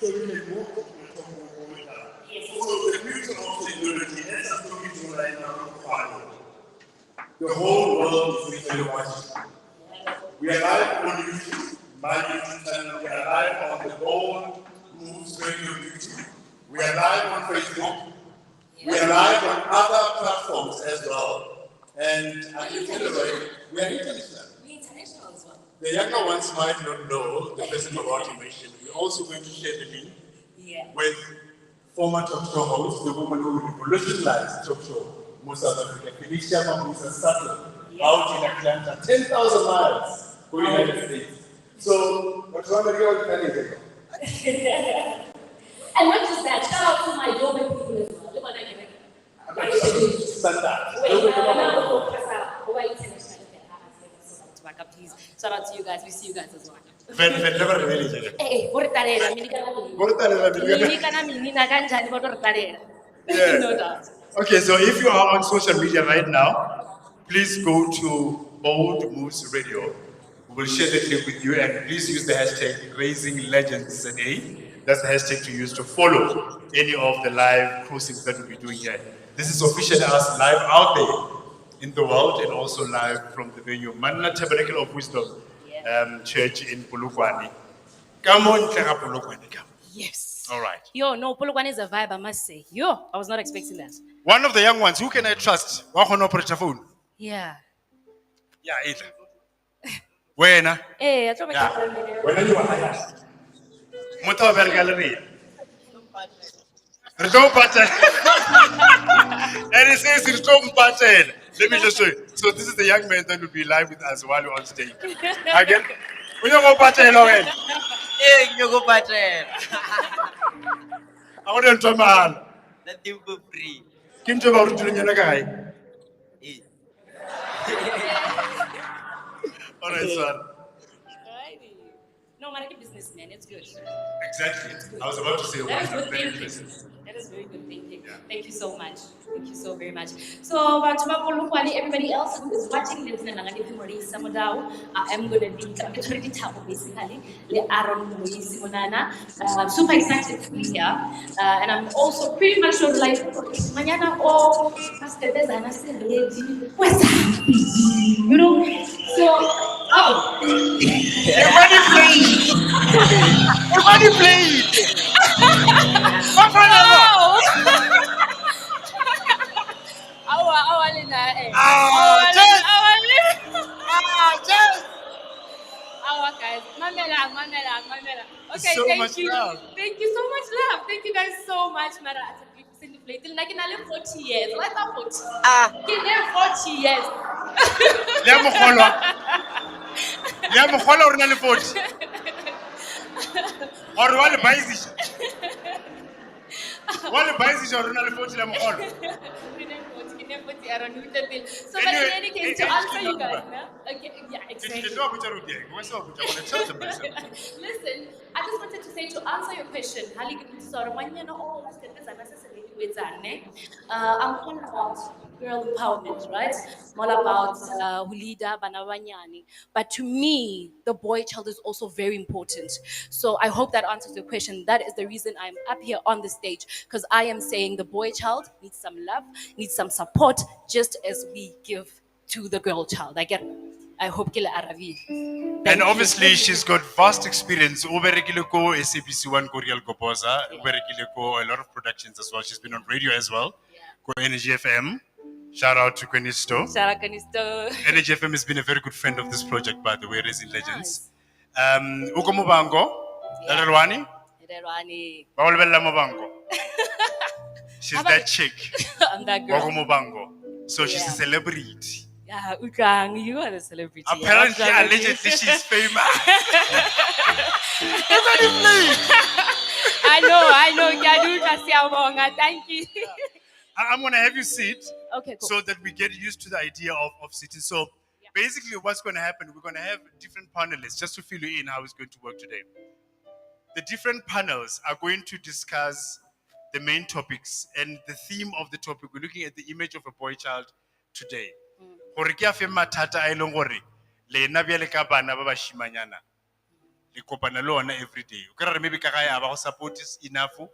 so we can move to the top of yes. So the beauty of technology, as I'm talking to you right now, the whole world is literally watching. We are live on YouTube, my YouTube channel. We are live on the Bold Moves Radio YouTube. We are live on Facebook. We are live on other platforms as well. And I can tell you, we are international. We're international as well. The younger ones might not know the person about to mention. We're also going to share the link with former talk show host, the woman who revolutionized talk show in South Africa, Felicia Mabuza Sato, out in Atlanta, 10,000 miles for the United States. So, what's wrong with you? And not just that, shout out to my Yoruba people as well. Look what I can please. Shout out to you guys. We see you guys as well. No doubt. Okay, so if you are on social media right now, please go to Bold Moves Radio. We will share the clip with you, and please use the hashtag Raising Legends NA. That's the hashtag to use to follow any of the live cruisings that we'll be doing here. This is officially us live out there in the world and also live from the venue MANNA Tabernacle of Wisdom Church in Polokwane. Come on, Polokwane, come. Yes. All right. Yo, no, Polokwane is a vibe, I must say. Yo, I was not expecting that. One of the young ones, who can I trust? Phone. Yeah. Yeah, either. When? Hey, I told Yeah. When are you hired? Motober Gallery. Return pattern. And it says return pattern. Let me just show you. So this is the young man that will be live with us while we're on stage. Again. When you go pattern, Hey, you go pattern. I want to man. Let him go free. Kim to about to the guy. All right, son. No, I'm a businessman. It's good. Exactly. I was about to say that is good thinking. That is very good thinking. Yeah. Thank you so much. Thank you so very much. So, everybody else who is watching this, I am going to be basically super excited to be here. And I'm also pretty much sure like, you know, so, Everybody played. Everybody played. Guys, okay, so thank you. Love. Thank you so much, love. Thank you guys so much, Mara. Like in 40 years. What's up 40? Give them 40 years. Or what buys it? What buys it or So, but in any case, to answer you guys, okay, yeah, exactly. Listen, I just wanted to say, to answer your question, I'm all about girl empowerment, right? I'm all about Hulida, Banawanyani. But to me, the boy child is also very important. So I hope that answers your question. That is the reason I'm up here on the stage, because I am saying the boy child needs some love, needs some support, just as we give to the girl child. I hope Kila Aravi. And obviously, she's got vast experience. Uberekileko SABC1 Koreal Kopoza. Uberekileko a lot of productions as well. She's been on radio as well. Ko Energy FM. Shout out to Kwenisto. Shout out Kwenisto. Energy FM has been a very good friend of this project, by the way, Raising Legends. Uko Mubango. Erelwani. Bawulbella Mubango. She's that chick. I'm that girl. Uko Mubango. So she's a celebrity. Yeah, Ukang, you are a celebrity. Apparently, allegedly, she's famous. I know. Thank you. I'm going to have you sit. Okay, cool. So that we get used to the idea of sitting. So basically, what's going to happen, we're going to have different panelists, just to fill you in how it's going to work today. The different panels are going to discuss the main topics, and the theme of the topic, we're looking at the image of a boy child today. Le le kopana le ona every day. O kare maybe ka gae a ba go support is enough go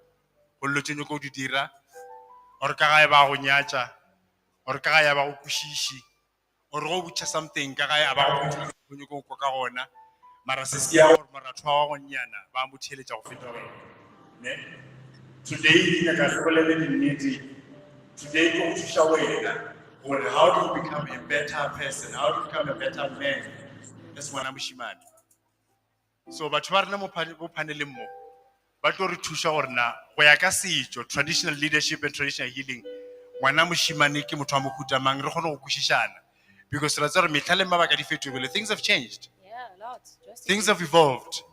lo tseno go di dira, or ka gae ba go nyatsa, or ka gae ba go kushishi, or go butcha something ka gae a ba go go go ka gona, mara se sia or mara tshwa go nyana ba mo theletsa go feta wena. Ne? Today ke ka tlholele dinnete. Today go to show wena, how do you become a better person, how do you become a better man as ngwana moshimane. So batho ba rena mo paneleng mo ba tlo re thusa gore na go ya ka setso, traditional leadership and traditional healing, ngwana moshimane ke motho wa mohuta mang re kgone go kwešišana, because ra tsaya gore mehla le mabaka di fetogile, things have changed, Yeah, a lot. things have evolved.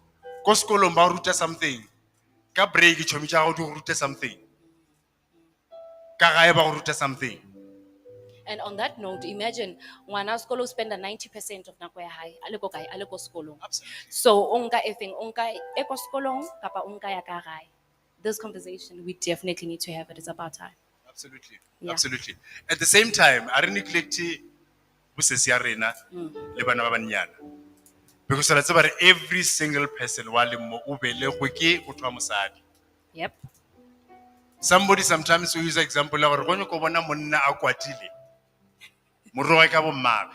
Ko sekolong ba ruta something, ka break tšhomi tša gago di go ruta something, ka gae ba go ruta something. And on that note, imagine ngwana skolo spend 90% of nako ya hae a le ko kae, a le ko skolong. Absolutely. So onka efeng onka e ko skolong kapa onka ya ka gae. This conversation we definitely need to have it. It's about time. Absolutely. Yeah. Absolutely. At the same time, I don't neglect bosesi ya rena le bana ba banyana. Because ra tseba re every single person wa le mo o belegwe ke motho wa mosadi. Yep. Somebody sometimes will use example la gore go nyako bona monna a kwatile. Moroe ka bo mmabe.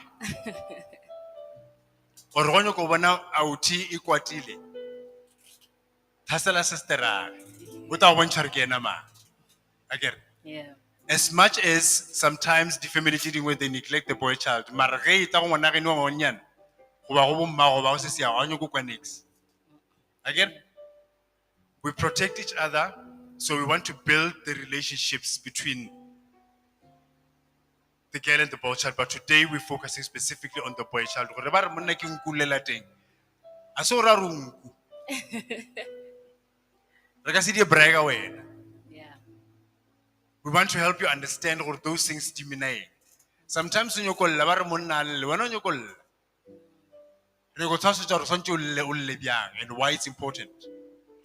Or go nyako bona auti e kwatile. Thasela sister o ta bontšha re ke ena mang. Akere. Yeah. As much as sometimes the family cheating when they neglect the boy child, mara ge e tla go ngwana geno wa ngonyana, go ba go bomma go ba go se sia ga nyako kwa next. Again, we protect each other, so we want to build the relationships between the girl and the boy child, but today we're focusing specifically on the boy child. Gore ba re monna ke nku lela teng. A se o ra ro nku. Re ka se di brega wena. Yeah. We want to help you understand gore those things discriminate. Sometimes when you call la ba re monna le wena o nyokolla. Re go tshwasa gore santse o lle bjang, and why it's important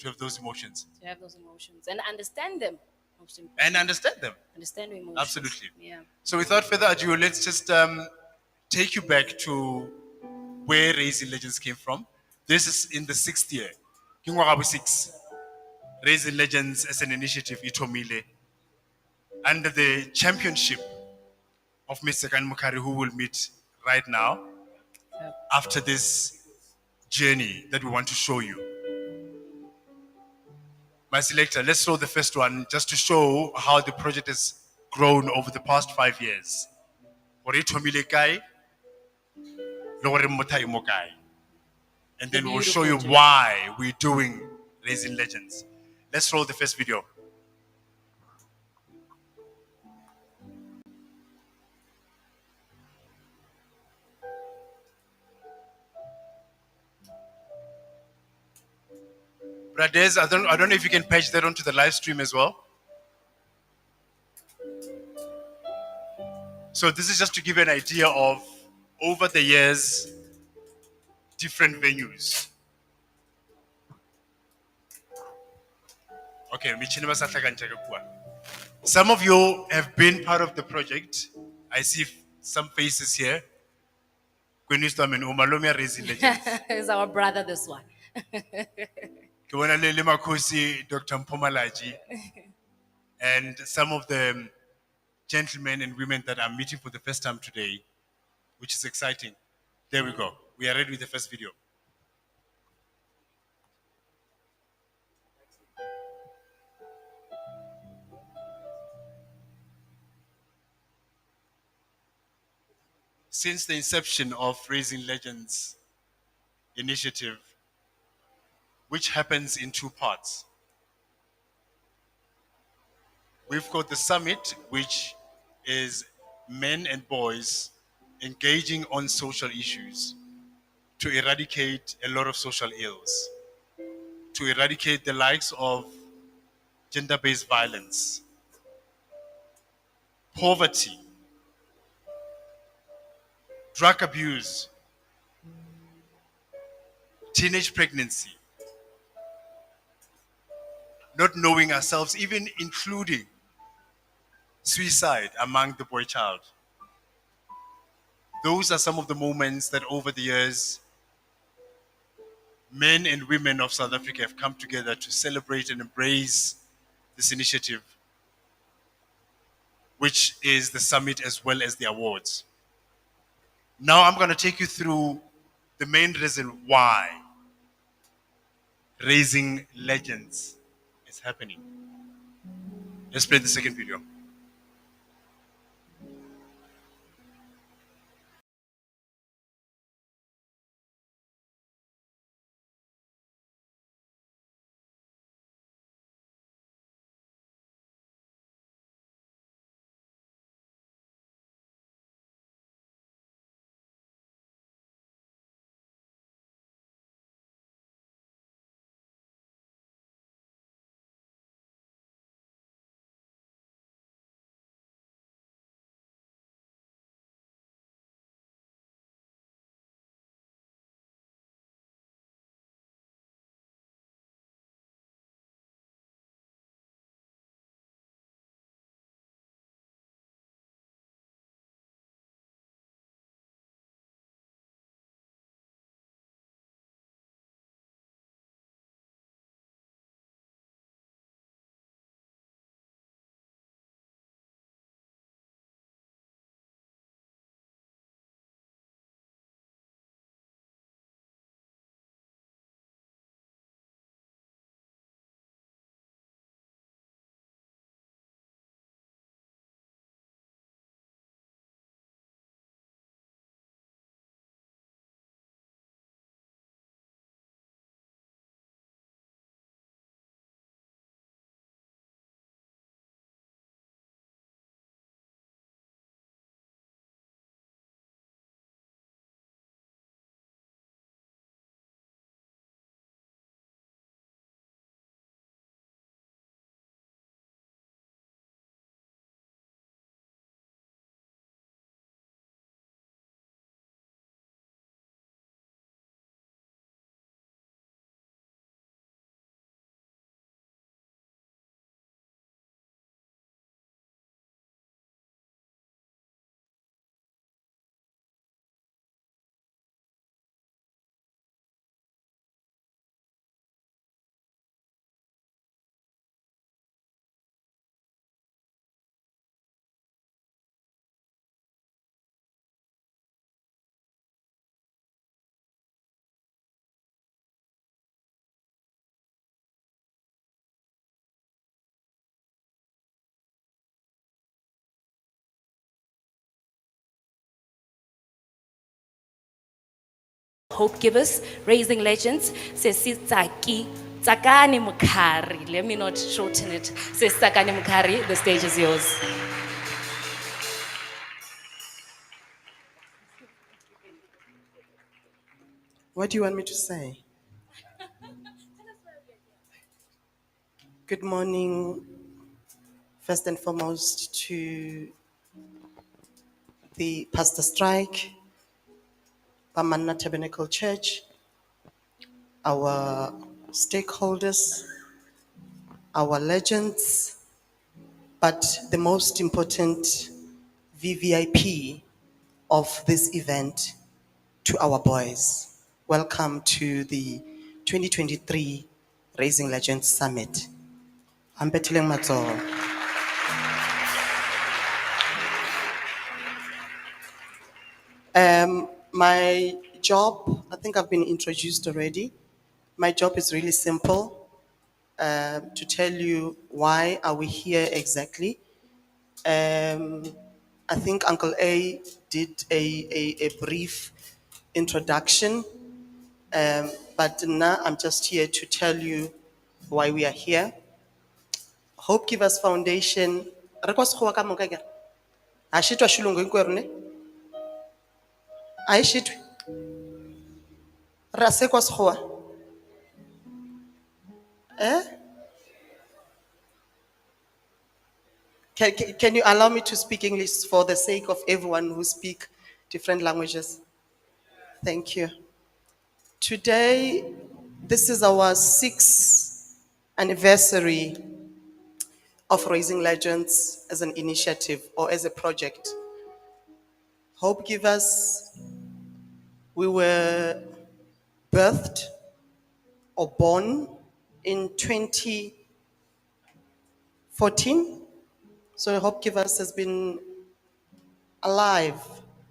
to have those emotions To have those emotions and understand them. Most important. and understand them. Understand your emotions. Absolutely. Yeah. So without further ado, let's just take you back to where Raising Legends came from. This is in the 6th year. Ke ngwaga bo 6. Raising Legends as an initiative itomile under the championship of Mr. Kan Mukari, who will meet right now Yep. after this journey that we want to show you. My selector, let's show the first one just to show how the project has grown over the past 5 years. Gore e thomile kae, le gore motho a emo kae. And then we'll show you beautiful journey. why we're doing Raising Legends. Let's roll the first video. Brothers, I don't know if you can patch that onto the live stream as well. So this is just to give you an idea of, over the years, different venues. Okay, some of you have been part of the project. I see some faces here. Kweniswa and Umalomia Raising Legends. It's our brother, this one. Ke bona le Makhosi, Dr. Mpomalaji, and some of the gentlemen and women that I'm meeting for the first time today, which is exciting. There we go. We are ready with the first video. Since the inception of Raising Legends initiative, which happens in 2 parts. We've got the summit, which is men and boys engaging on social issues to eradicate a lot of social ills, to eradicate the likes of gender-based violence, poverty, drug abuse, teenage pregnancy, not knowing ourselves, even including suicide among the boy child. Those are some of the moments that over the years men and women of South Africa have come together to celebrate and embrace this initiative, which is the summit as well as the awards. Now I'm going to take you through the main reason why Raising Legends is happening. Let's play the second video. Hope givers, raising legends, Sesitsaki, Tsakani Mukari. Let me not shorten it. Sesitsakani Mukari, the stage is yours. What do you want me to say? Good morning, first and foremost, to the pastor strike, MANNA Tabernacle Church, our stakeholders, our legends, but the most important VVIP of this event, to our boys. Welcome to the 2023 Raising Legends Summit. I'm Betileng Matsoro. My job, I think I've been introduced already. My job is really simple, to tell you why are we here exactly. I think Uncle A did a brief introduction, but now I'm just here to tell you why we are here. Hope Givers Foundation, rekwa sekgowa ka moka kere? Ha shitwa shilungu hinkwerhu ne? A hi shitwe? Ra sekwa sekgowa? Eh? Can you allow me to speak English for the sake of everyone who speak different languages? Thank you. Today, this is our 6th anniversary of Raising Legends as an initiative or as a project. Hope Givers, we were birthed or born in 2014. So Hopkivas has been alive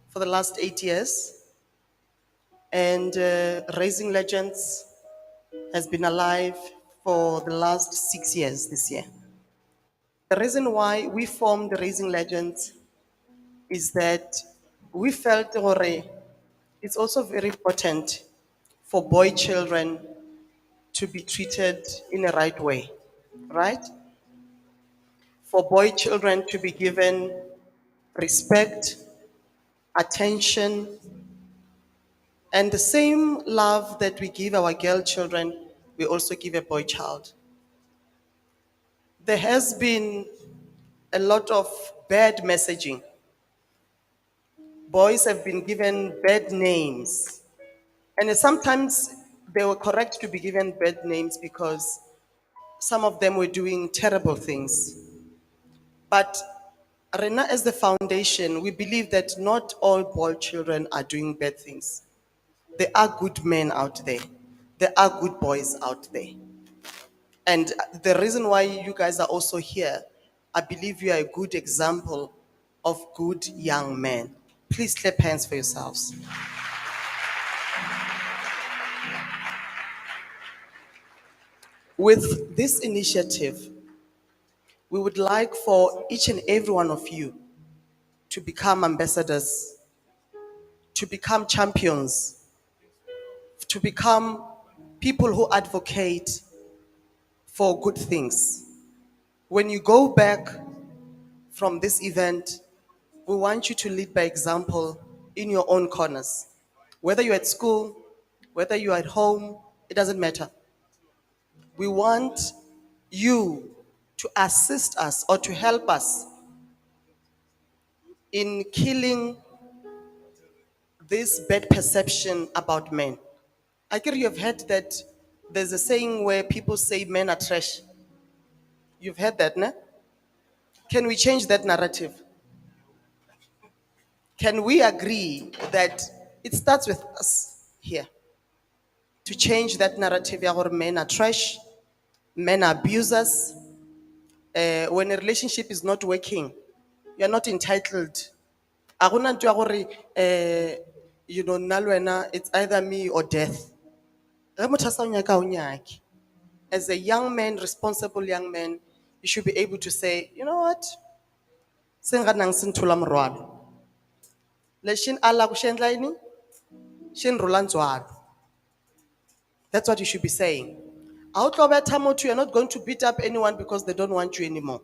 for the last 8 years. And Raising Legends has been alive for the last 6 years this year. The reason why we formed Raising Legends is that we felt it's also very important for boy children to be treated in a right way, right? For boy children to be given respect, attention, and the same love that we give our girl children, we also give a boy child. There has been a lot of bad messaging. Boys have been given bad names. And sometimes they were correct to be given bad names because some of them were doing terrible things. But Rena, as the foundation, we believe that not all boy children are doing bad things. There are good men out there. There are good boys out there. And the reason why you guys are also here, I believe you are a good example of good young men. Please clap hands for yourselves. With this initiative, we would like for each and every one of you to become ambassadors, to become champions, to become people who advocate for good things. When you go back from this event, we want you to lead by example in your own corners. Whether you're at school, whether you're at home, it doesn't matter. We want you to assist us or to help us in killing this bad perception about men. I guess you have heard that there's a saying where people say men are trash. You've heard that, no? Can we change that narrative? Can we agree that it starts with us here to change that narrative? Men are trash, men are abusers. When a relationship is not working, you're not entitled. Nna le wena, it's either me or death. As a young man, responsible young man, you should be able to say, you know what? That's what you should be saying. You're not going to beat up anyone because they don't want you anymore.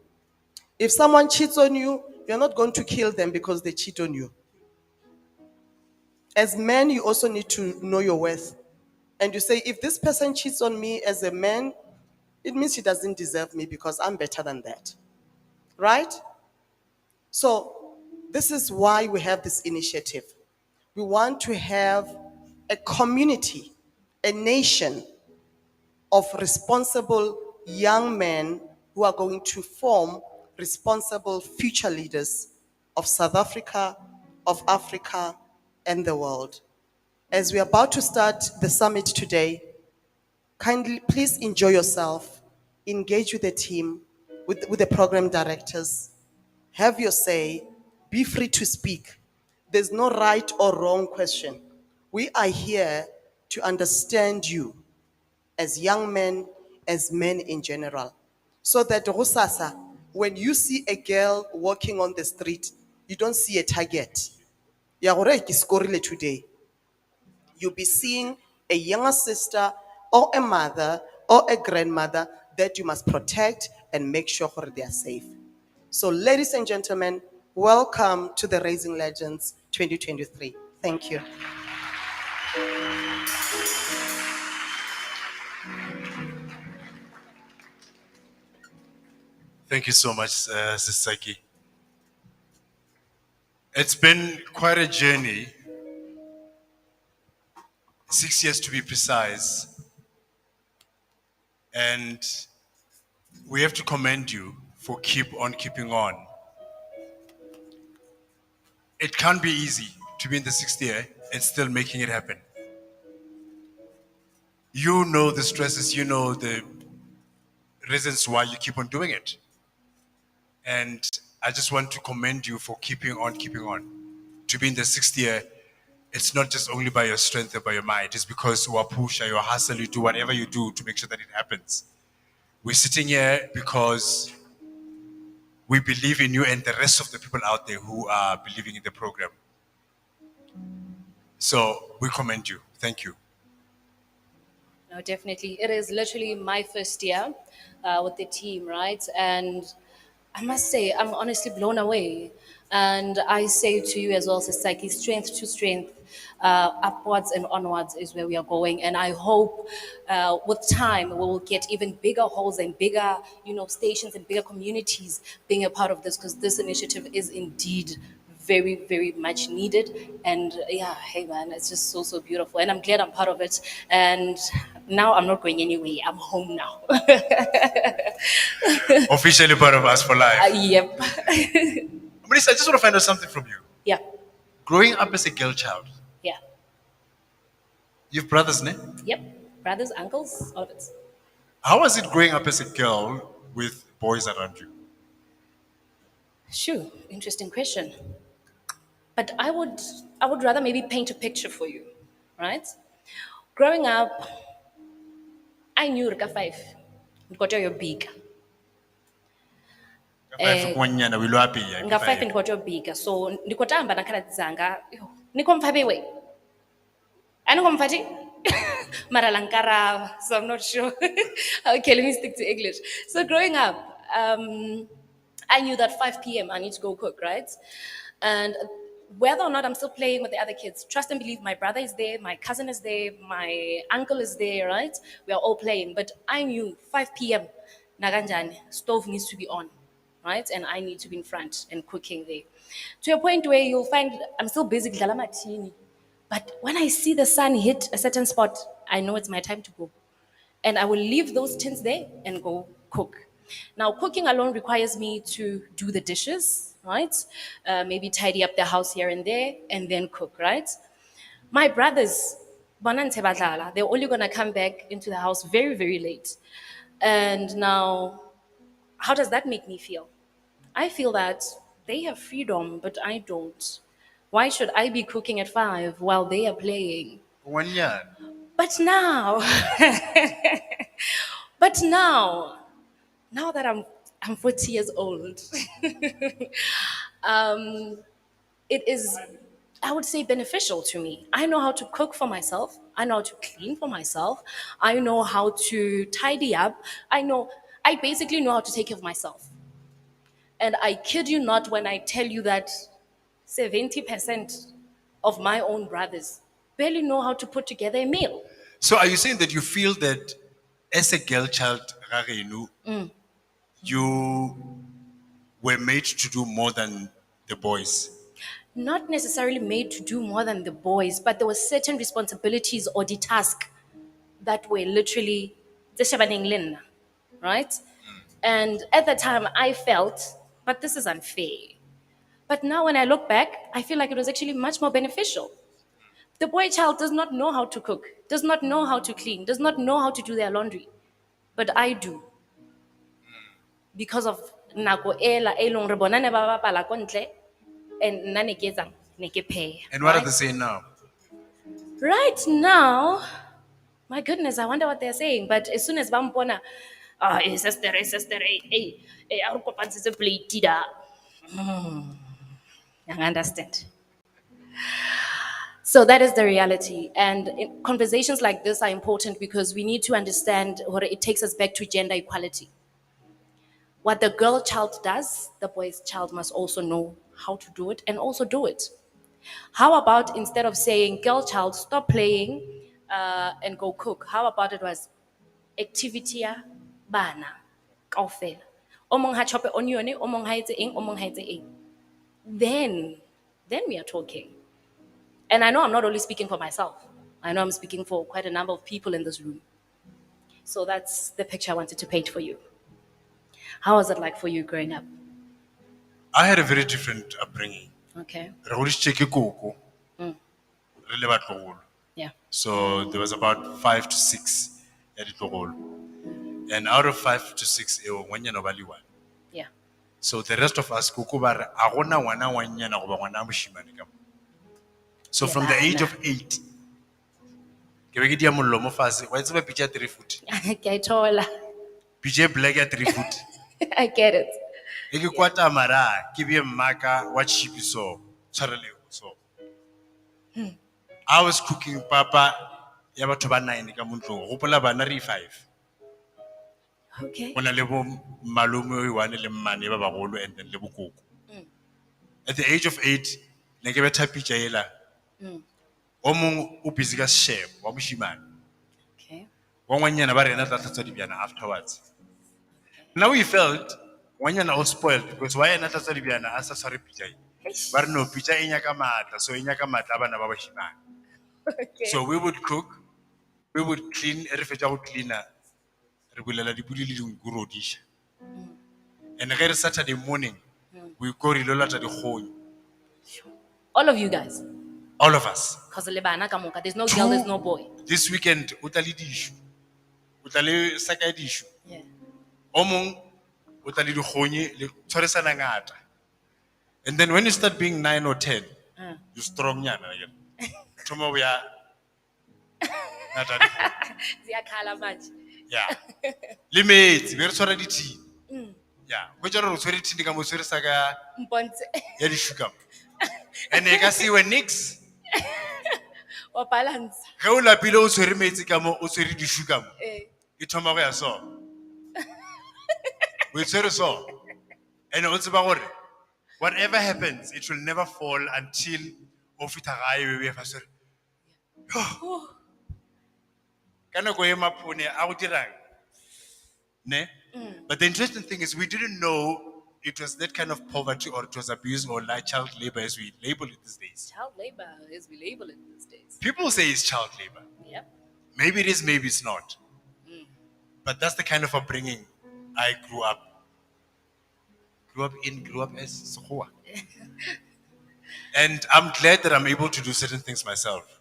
If someone cheats on you, you're not going to kill them because they cheat on you. As men, you also need to know your worth. And you say, if this person cheats on me as a man, it means he doesn't deserve me because I'm better than that. Right? So, this is why we have this initiative. We want to have a community, a nation of responsible young men who are going to form responsible future leaders of South Africa, of Africa, and the world. As we are about to start the summit today, kindly please enjoy yourself, engage with the team, with the program directors, have your say, be free to speak. There's no right or wrong question. We are here to understand you as young men, as men in general. So that Rosasa, when you see a girl walking on the street, you don't see a target. Ya gore ke scorile today. You'll be seeing a younger sister or a mother or a grandmother that you must protect and make sure they are safe. So, ladies and gentlemen, welcome to the Raising Legends 2023. Thank you. Thank you so much, Sisaki. It's been quite a journey, 6 years to be precise, and we have to commend you for keep on keeping on. It can't be easy to be in the 6th year and still making it happen. You know the stresses, you know the reasons why you keep on doing it. And I just want to commend you for keeping on, keeping on. To be in the 6th year, it's not just only by your strength or by your might, it's because you are pusher, you hustle, you do whatever you do to make sure that it happens. We're sitting here because we believe in you and the rest of the people out there who are believing in the program. So we commend you. Thank you. No, definitely. It is literally my first year with the team, right? And I must say, I'm honestly blown away. And I say to you as well, Sasaki, strength to strength, upwards and onwards is where we are going. And I hope with time we will get even bigger halls and bigger, stations and bigger communities being a part of this, because this initiative is indeed very, very much needed. And yeah, hey man, it's just so, so beautiful. And I'm glad I'm part of it. And now I'm not going anywhere. I'm home now. Officially part of us for life. Yep. Melissa, I just want to find out something from you. Yeah. Growing up as a girl child, Yeah. you have brothers, ne? Yep. Brothers, uncles, all of it. How was it growing up as a girl with boys around you? Sure. Interesting question. But I would rather maybe paint a picture for you, right? Growing up, I knew Rika 5. Got your big. Nga 5 ndikotobika, so ndikotamba nakhaladzanga nikomfabewe anikomfati mara lankara, so I'm not sure. Okay, let me stick to English. So growing up, I knew that 5 p.m. I need to go cook, right? And whether or not I'm still playing with the other kids, trust and believe, my brother is there, my cousin is there, my uncle is there, right? We are all playing. But I knew 5 p.m. Naganjani, stove needs to be on, right? And I need to be in front and cooking there. To a point where you'll find I'm still busy kudlala mathini. But when I see the sun hit a certain spot, I know it's my time to go. And I will leave those tins there and go cook. Now, cooking alone requires me to do the dishes, right? Maybe tidy up the house here and there, and then cook, right? My brothers, they're only going to come back into the house very, very late. And now, how does that make me feel? I feel that they have freedom, but I don't. Why should I be cooking at 5 while they are playing? 1 year. But now, but now that I'm 40 years old, it is, I would say, beneficial to me. I know how to cook for myself. I know how to clean for myself. I know how to tidy up. I basically know how to take care of myself. And I kid you not when I tell you that 70% of my own brothers barely know how to put together a meal. So are you saying that you feel that as a girl child, you were made to do more than the boys? Not necessarily made to do more than the boys, but there were certain responsibilities or the task that were literally the right? And at the time I felt, but this is unfair. But now when I look back, I feel like it was actually much more beneficial. The boy child does not know how to cook, does not know how to clean, does not know how to do their laundry. But I do. Because of nako ela elong re bona ne ba bapala ko ntle, and nna ne ke etsang? Ne ke pheha, And what are right? they saying now? Right now, my goodness, I wonder what they're saying. But as soon as Bampona, sister, I plate da. I understand. So that is the reality. And conversations like this are important because we need to understand what it takes us back to gender equality. What the girl child does, the boy's child must also know how to do it and also do it. How about instead of saying, girl child, stop playing and go cook? How about it was activity ya bana kaofela. O mong ha chope onion, o mong ha etse eng, o mong ha etse eng. Then we are talking. And I know I'm not only speaking for myself. I know I'm speaking for quite a number of people in this room. So that's the picture I wanted to paint for you. How was it like for you growing up? I had a very different upbringing. Okay. Re godisitswe ke koko, re le batlogolo. Yeah. So there was about 5 to 6 at Itlogolo. And out of 5 to 6, ngwanyana ba le one. Yeah. So the rest of us, kuku ba re, "A gona ngwana ngwanyana goba ngwana a moshimane ka mo." So Le from the age bana. of 8, ke be ke dia mollo mo fatshe, wa tseba pitch ya 3 foot. Ke a e thola. Pitch e black ya 3 foot. I get it. E ke kwata mara, ke be mmaka wa chipi so, tshwarelego so. I was cooking papa ya batho ba 9 ka mo ntlong. Gopola bana re 5. Okay. Go na le bo malome o one le mmane ba bagolo and then le bokoko. At the age of 8, ne ke betha pitch ela. O mong o busy ka shebo wa moshimane. Okay. Wa ngwanyana ba rena tla tlatsa dibyana afterwards. Now we felt ngwanyana was spoiled because why ena tlatsa dibyana a sa tshware pitch ai. Ba re no pitch e nyaka matla, so e nyaka matla bana ba bashimane. Okay. So we would cook, we would clean, re fetsa go cleana, re bulela dipudi le dinku ro disha. And ge re Saturday morning, we go re lo lata dikgonya. All of you guys. All of us. Because le bana ka moka, there's no girl, there's no boy. This weekend, o tla le dishu. O tla le saka ya dishu. Yeah. O mong, o tla le dikgonye, le tshwarisana ngata. And then when you start being 9 or 10, you strong nyana again. Thoma o ya ngata dikgonya. Ziyakhala manje. Yeah. Le metsi, be re tshwara dithini. Yeah. Go jalo re tshwere dithini ka mo tshwere saka Mponse. ya dishu ka mo. And e ka siwe nix. Wa balance. Ge o lapile o tshwere metsi ka mo, o tshwere dishu ka mo. Eh. E thoma go ya so. We tshwere so. And o tseba gore whatever happens, it will never fall until o fita gae we fa sore. Ka nako e maphone a go dirang. Ne? But the interesting thing is we didn't know it was that kind of poverty or it was abuse or like child labor as we label it these days. Child labor, as we label it these days. People say it's child labor. Yep. Maybe it is, maybe it's not. But that's the kind of upbringing I grew up as Sekgowa. And I'm glad that I'm able to do certain things myself.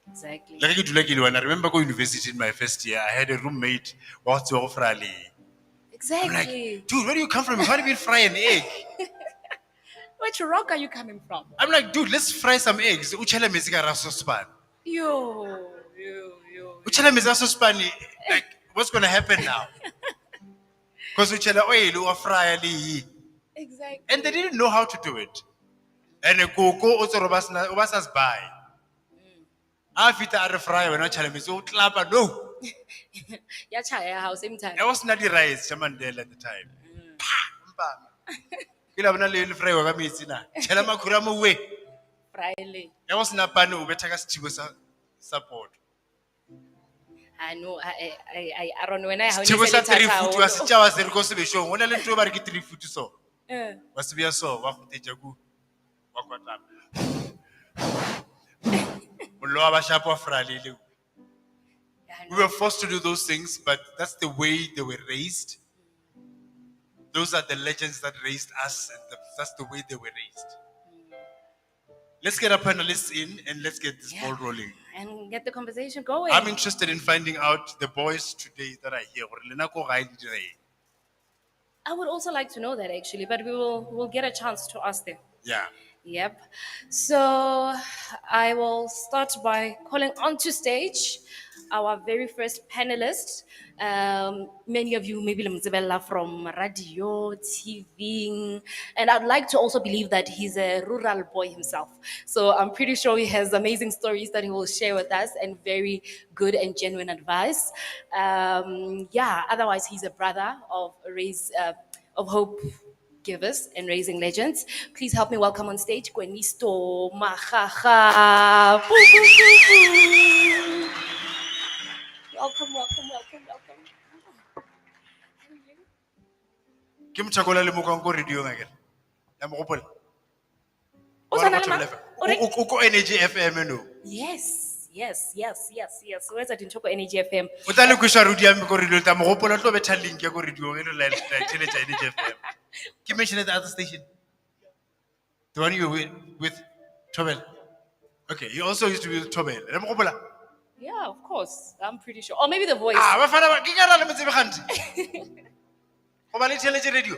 Exactly. Like I remember going to university in my first year. I had a roommate who was frali. I'm like, Exactly. dude, where do you come from? You can't even fry an egg. Which rock are you coming from? I'm like, dude, let's fry some eggs. Uchala mezika rasospan. Yo. Uchala mezika rasospan. Like, what's gonna happen now? Because uchala oil or fry ali. Exactly. And they didn't know how to do it. And a cocoa also robasas buy. After I fry when I challenge me, so clap no. Yeah, chaya house same time. I was not the rice, Chamandel at the time. Kilabana little fry or Gamizina. Chalama Kurama way. Friday. I was not panu, but I got support. I know. I don't know when I have Chibusa 3 foot was a chawas and goes to be shown. When I let 3 foot so. Was to be a so, what would take jagu? What up? We were forced to do those things, but that's the way they were raised. Those are the legends that raised us, and that's the way they were raised. Let's get our panelists in and let's get this ball rolling. And get the conversation going. I'm interested in finding out the boys today that are here. I would also like to know that actually, but we'll get a chance to ask them. Yeah. Yep. So I will start by calling onto stage our very first panelist. Many of you maybe Lemzebella from radio, TV, and I'd like to also believe that he's a rural boy himself. So I'm pretty sure he has amazing stories that he will share with us and very good and genuine advice. Otherwise he's a brother of hope givers and raising legends. Please help me welcome on stage Gwenisto Mahaha. Welcome. Kim Chakola le mokang ko radio ngakere. Ya mo gopola. O sa na le ma- Uko Energy FM no. Yes. Where's that in Choco Energy FM? O tla le kwisha radio ya me ko radio ta mo gopola tlo betha link ya ko radio ngelo la tshele Energy FM. Can you mention the other station? The one you were with Tobel. Okay, he also used to be with Tobel. Yeah, of course. I'm pretty sure. Or maybe the voice. Ah, bafana ba ke ka rala mo tsebe kgante. Go ba le tšhelete radio.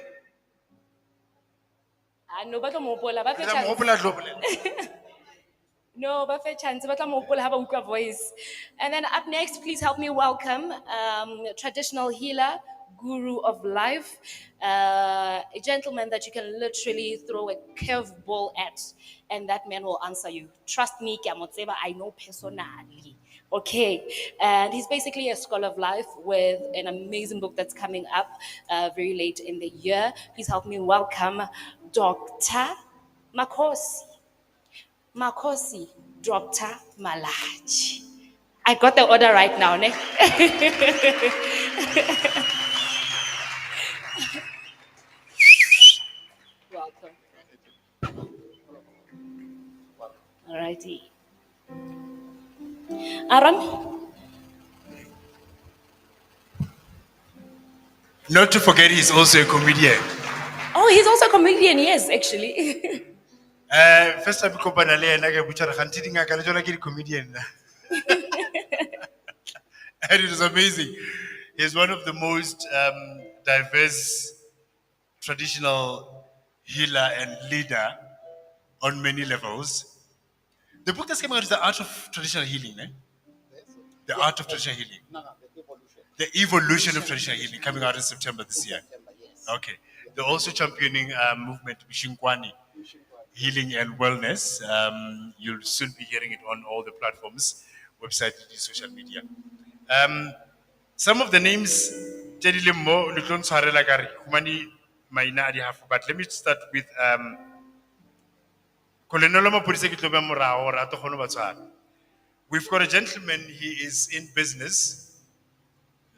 No, ba tlo mo hopola, ba fe Ke tla mo chance. gopola tlo bolela. No, ba fe chance, ba tla mo hopola ha ba utlwa voice. And then up next, please help me welcome traditional healer, guru of life, a gentleman that you can literally throw a curveball at, and that man will answer you. Trust me, ke a mo tseba, I know personally. Okay, and he's basically a scholar of life with an amazing book that's coming up very late in the year. Please help me welcome Dr. Makosi. Makosi, Dr. Malachi. I got the order right now, ne? Welcome. Alrighty. Aaron? Not to forget, he's also a comedian. Oh, he's also a comedian, yes, actually. First time ko bana le ena ke butša re kganthe dingaka le tsona ke di-comedian na. And it is amazing. He's one of the most diverse traditional healer and leader on many levels. The book that's coming out is The Art of Traditional Healing, eh? The Art of Traditional Healing. The Evolution of Traditional Healing, coming out in September this year. Okay. They're also championing a movement, Mishinkwani, Healing and Wellness. You'll soon be hearing it on all the platforms, website, social media. Some of the names, but let me start with we've got a gentleman, he is in business,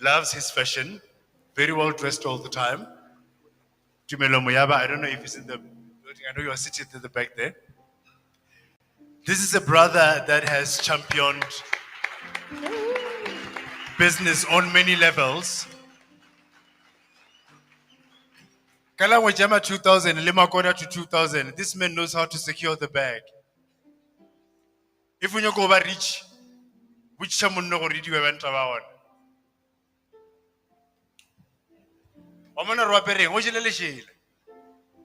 loves his fashion, very well dressed all the time. Tumelo Moyaba, I don't know if he's in the building. I know you are sitting at the back there. This is a brother that has championed business on many levels. Kalangwe Jama 2000, Limakona to 2000. This man knows how to secure the bag. If we go over rich, which someone no read you event about. Omana Robert,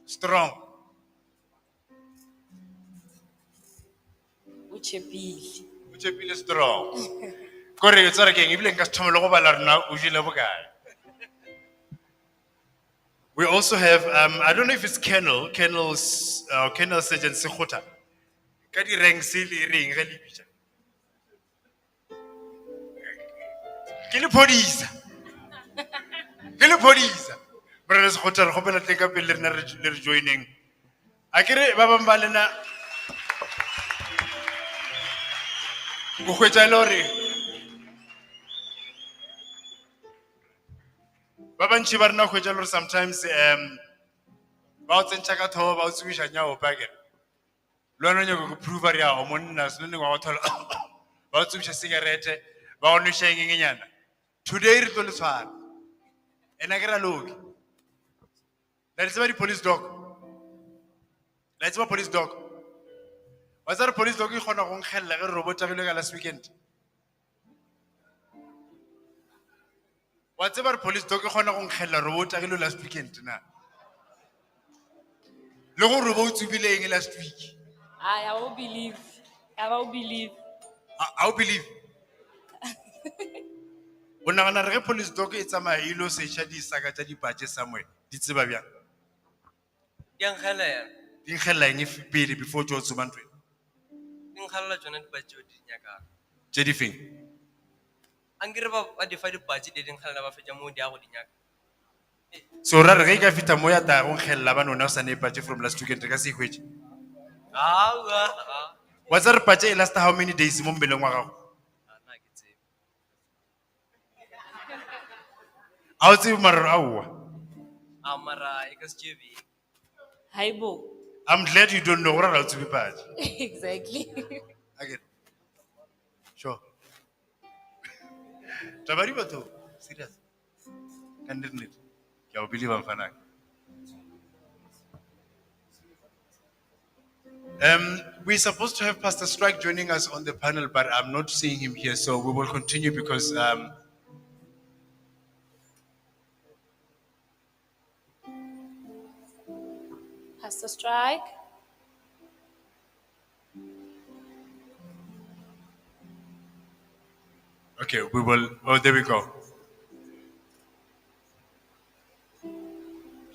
strong. Uchepili. Which is strong. Correct, it's okay. If you customer logo balarna, we also have I don't know if it's Kennel Surgeon Sekhuta. Kadi reng sili ring really picture. Ke le police. Brothers hotel hopela teka pele rena re joining. Akere ba bang ba lena go hwetsa lore. Ba bantši ba rena hwetsa lore sometimes ba o tsentša ka thobo ba o tsebiša nyago pakere. Le wena nyako go prove area o monna se le ngwa go thola ba o tsebiša cigarette ba o nweša engengenyana. Today re tlo le tshwana. Ena ke ra loki. Let's say police dog. Let's say police dog. What's that police dog? You want to go and get a robot last weekend. What's that police dog? You want to go and get a robot last weekend. Na. Logo robot to be laying last week. I will believe. I will believe. I believe. When I na police dog, it's a my ilo say shadi sagata di patches somewhere. Did se ba bia? Yang khala ya. Din khela eng pele before jo tsubantwe. Ding khala tsona di batho di nyaka. Je di feng. Angire ba di fa di batho di ding khala ba fetsa mo di a go di nyaka. So ra re ga fita mo ya ta go khella ba nona sa ne patch from last weekend ka se hwetse. Ah. Was that patch last how many days mo mbeleng wa gago? Na ke tsebe. A o tsebe mara aowa. Amara e ka se tsebe. Haibo. I'm glad you don't know what I'll to be bad. Exactly. Again. Sure. Tabari bato. Serious. Can it? You believe I'm fan. We're supposed to have Pastor Strike joining us on the panel, but I'm not seeing him here, so we will continue because Pastor Strike. okay, we will. Oh, there we go.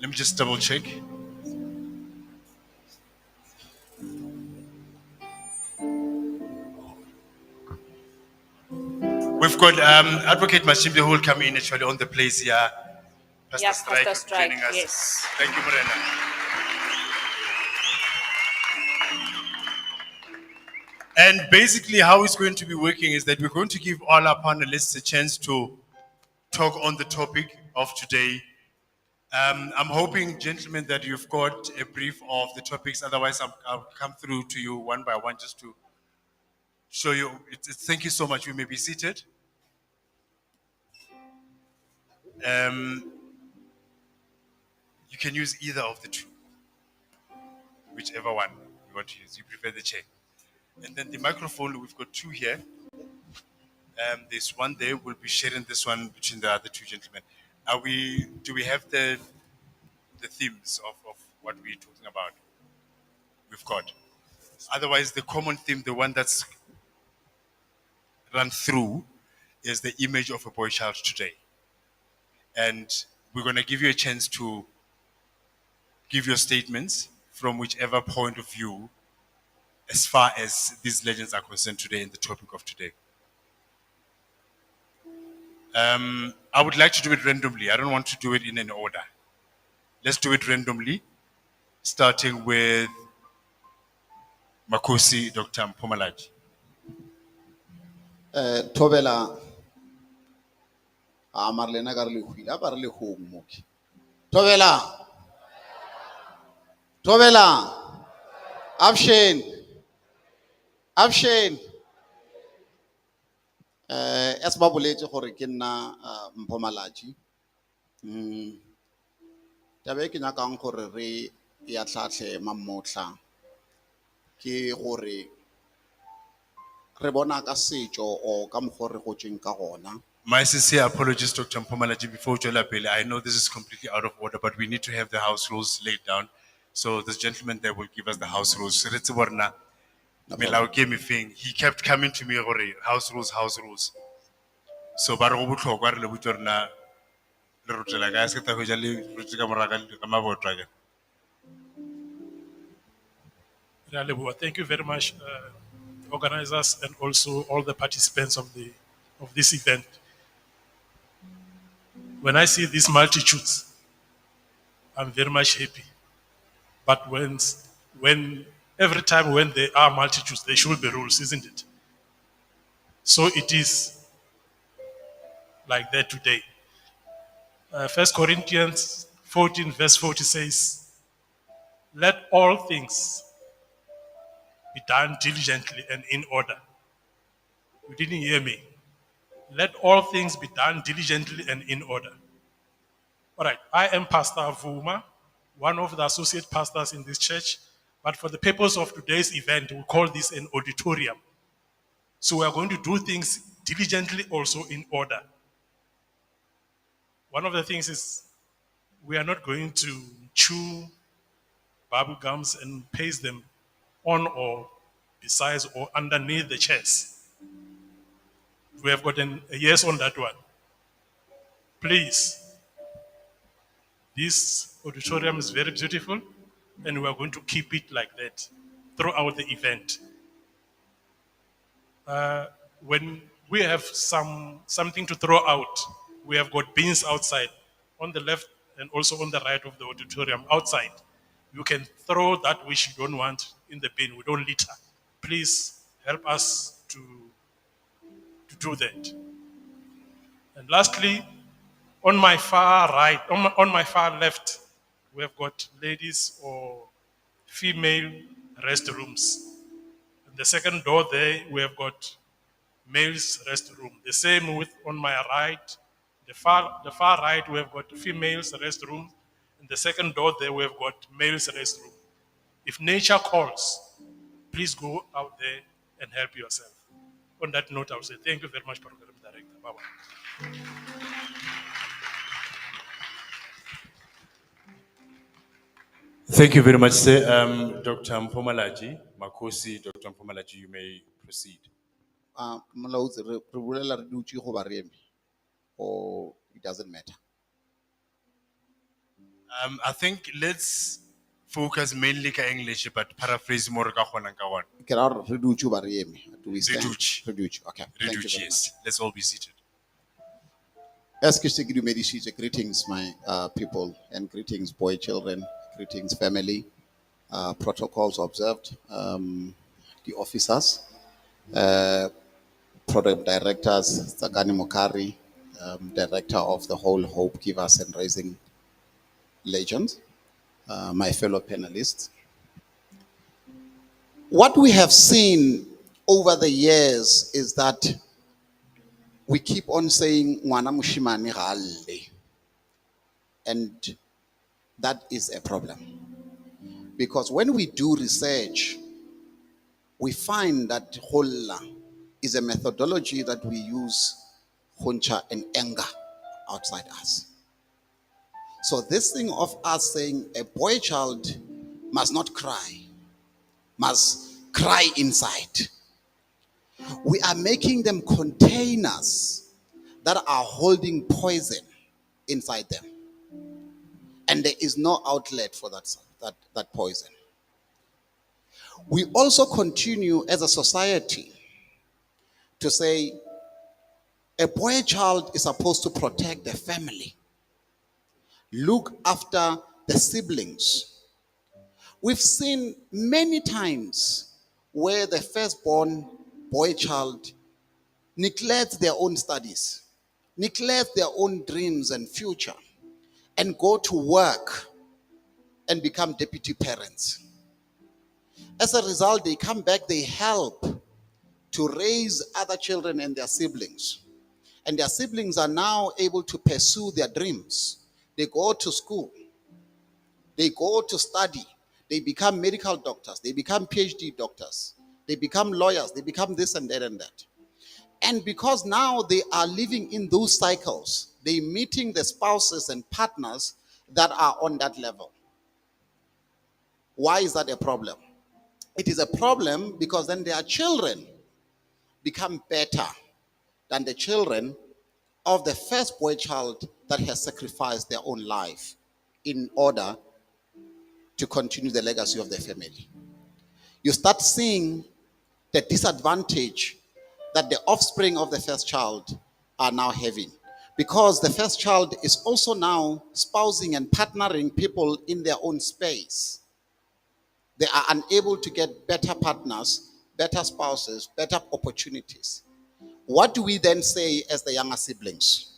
Let me just double check. We've got Advocate Mashimbe who will come in actually on the place here. Pastor Yeah, Strike Pastor Strike, joining us. yes. Thank you, Morena. And basically, how it's going to be working is that we're going to give all our panelists a chance to talk on the topic of today. I'm hoping, gentlemen, that you've got a brief of the topics. Otherwise, I'll come through to you one by one just to show you. Thank you so much. You may be seated. You can use either of the two, whichever one you want to use. You prefer the chair. And then the microphone, we've got two here. There's one there. We'll be sharing this one between the other two gentlemen. Do we have the themes of what we're talking about? We've got. Otherwise, the common theme, the one that's run through, is the image of a boy child today. And we're going to give you a chance to give your statements from whichever point of view as far as these legends are concerned today in the topic of today. I would like to do it randomly. I don't want to do it in an order. Let's do it randomly, starting with Makosi, Dr. Mpomalaji. Thobela a mare lena ka re le hwile a ba re le hong moke thobela option as ba boletse gore ke nna Mpomalaji tabe ke nyakang gore re ya tlhatlhe mamotla ke gore re bona ka setjo o ka mokgwa re go tseng ka gona. My sincere apologies, Dr. Mpomalaji, before Jolapele. I know this is completely out of order, but we need to have the house rules laid down. So this gentleman there will give us the house rules. He kept coming to me, house rules, house rules. So, but go botlhokwa re le botse gore na le rutela ka se ta go ja le rutse ka moraga ka mabotla ke. Thank you very much, organizers, and also all the participants of this event. When I see these multitudes, I'm very much happy. But when every time when there are multitudes, there should be rules, isn't it? So it is like that today. 1 Corinthians 14 verse 40 says, "Let all things be done diligently and in order." You didn't hear me. Let all things be done diligently and in order. All right, I am Pastor Vuma, one of the associate pastors in this church, but for the purpose of today's event, we call this an auditorium. So we are going to do things diligently, also in order. One of the things is we are not going to chew bubble gums and paste them on or besides or underneath the chairs. We have gotten a yes on that one. Please. This auditorium is very beautiful, and we are going to keep it like that throughout the event. When we have something to throw out, we have got bins outside, on the left and also on the right of the auditorium outside. You can throw that which you don't want in the bin. We don't litter. Please help us to do that. And lastly, on my far right, on my far left, we have got ladies or female restrooms. And the second door there, we have got males restroom. The same with on my right, the far right, we have got females restroom. And the second door there, we have got males restroom. If nature calls, please go out there and help yourself. On that note, I will say thank you very much, Program Director. Bye-bye. Thank you very much, sir. Dr. Mpomalaji, Makosi, Dr. Mpomalaji, you may proceed. Molaodi, re bolela re dutse go ba re eme, or it doesn't matter. I think let's focus mainly ka English, but paraphrase more ka kgonang ka gona. Ke ra gore re dutse ba re eme. Do we stand? dutse. Re dutse. Okay. Thank you Reduce, very much. yes. Let's all be seated. As ke se ke dumedisitse, greetings my people, and greetings boy children, greetings family, protocols observed, the officers, program directors, Tsakani Mokari, director of the whole Hope Givers and Raising Legends, my fellow panelists. What we have seen over the years is that we keep on saying "Ngwana moshimane ga a lle," and that is a problem. Because when we do research, we find that holla is a methodology that we use huncha and anger outside us. So this thing of us saying a boy child must not cry, must cry inside. We are making them containers that are holding poison inside them. And there is no outlet for that poison. We also continue as a society to say a boy child is supposed to protect the family, look after the siblings. We've seen many times where the firstborn boy child neglects their own studies, neglects their own dreams and future, and go to work and become deputy parents. As a result, they come back, they help to raise other children and their siblings. And their siblings are now able to pursue their dreams. They go to school, they go to study, they become medical doctors, they become PhD doctors, they become lawyers, they become this and that and that. And because now they are living in those cycles, they're meeting the spouses and partners that are on that level. Why is that a problem? It is a problem because then their children become better than the children of the first boy child that has sacrificed their own life in order to continue the legacy of their family. You start seeing the disadvantage that the offspring of the first child are now having, because the first child is also now spousing and partnering people in their own space. They are unable to get better partners, better spouses, better opportunities. What do we then say as the younger siblings?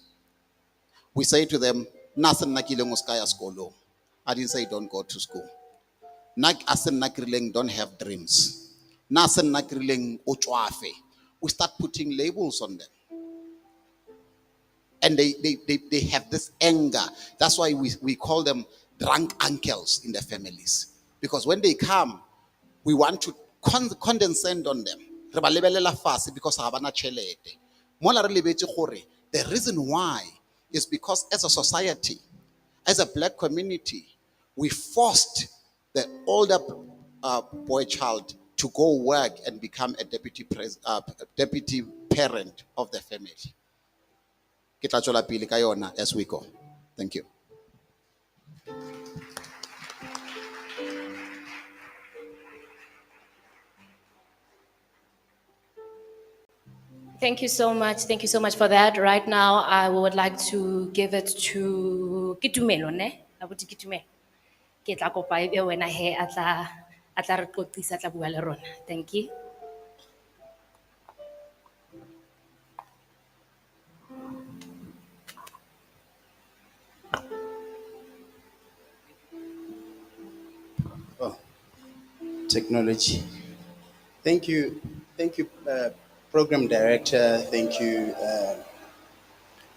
We say to them, "Nasen nakileng uskaya skolo." I didn't say don't go to school. Nak asen nakrileng don't have dreams. Nasen nakrileng ochwafe. We start putting labels on them. And they have this anger. That's why we call them drunk uncles in the families. Because when they come, we want to condescend on them. Re ba lebelela fase because ha bana tšhelete. Mola re lebetse gore the reason why is because as a society, as a black community, we forced the older boy child to go work and become a deputy parent of the family. Ke tla tswela pele ka yona as we go. Thank you. Thank you so much. Thank you so much for that. Right now, I would like to give it to Kitumelo, ne? Abuti Kitumelo. Ke tla kopa ebe wena he a tla re qoqisa, a tla bua le rona. Thank you. Technology. Thank you, Program Director. Thank you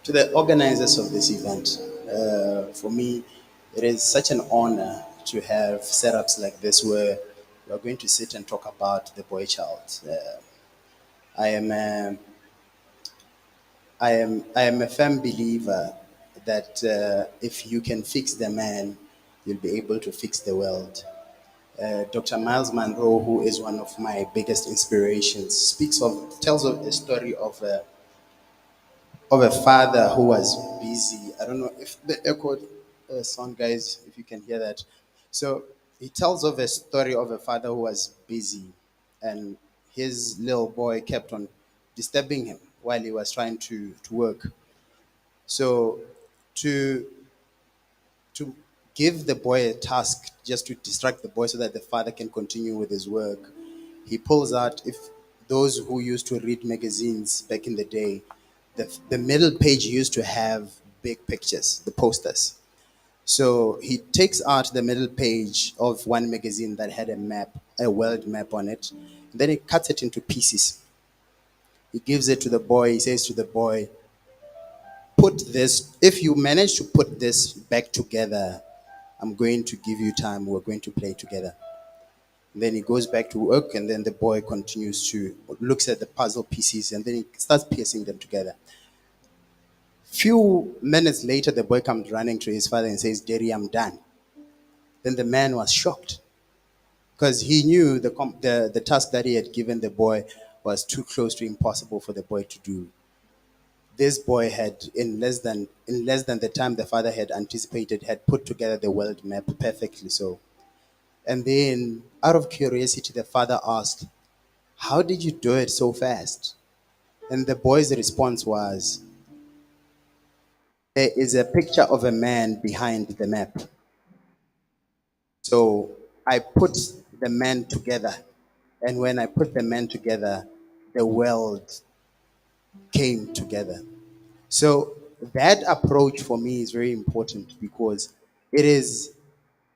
to the organizers of this event. For me, it is such an honor to have setups like this where We are going to sit and talk about the boy child. I am a, I am a firm believer that if you can fix the man, you'll be able to fix the world. Dr. Miles Monroe, who is one of my biggest inspirations, tells of a story of a father who was busy. I don't know if the echo sound, guys, if you can hear that. So he tells of a story of a father who was busy, and his little boy kept on disturbing him while he was trying to work. So to to give the boy a task just to distract the boy so that the father can continue with his work, he pulls out, if those who used to read magazines back in the day, the middle page used to have big pictures, the posters. So he takes out the middle page of one magazine that had a map, a world map on it. Then he cuts it into pieces. He gives it to the boy. He says to the boy, put this, if you manage to put this back together, I'm going to give you time. We're going to play together. Then he goes back to work, and then the boy continues to looks at the puzzle pieces, and then he starts piecing them together. Few minutes later, the boy comes running to his father and says, "Daddy, I'm done." Then the man was shocked because he knew the task that he had given the boy was too close to impossible for the boy to do. This boy had, in less than the time the father had anticipated, had put together the world map perfectly. So, and then out of curiosity, the father asked, "How did you do it so fast?" And the boy's response was, "There is a picture of a man behind the map. So I put the man together. And when I put the man together, the world came together." So that approach for me is very important because it is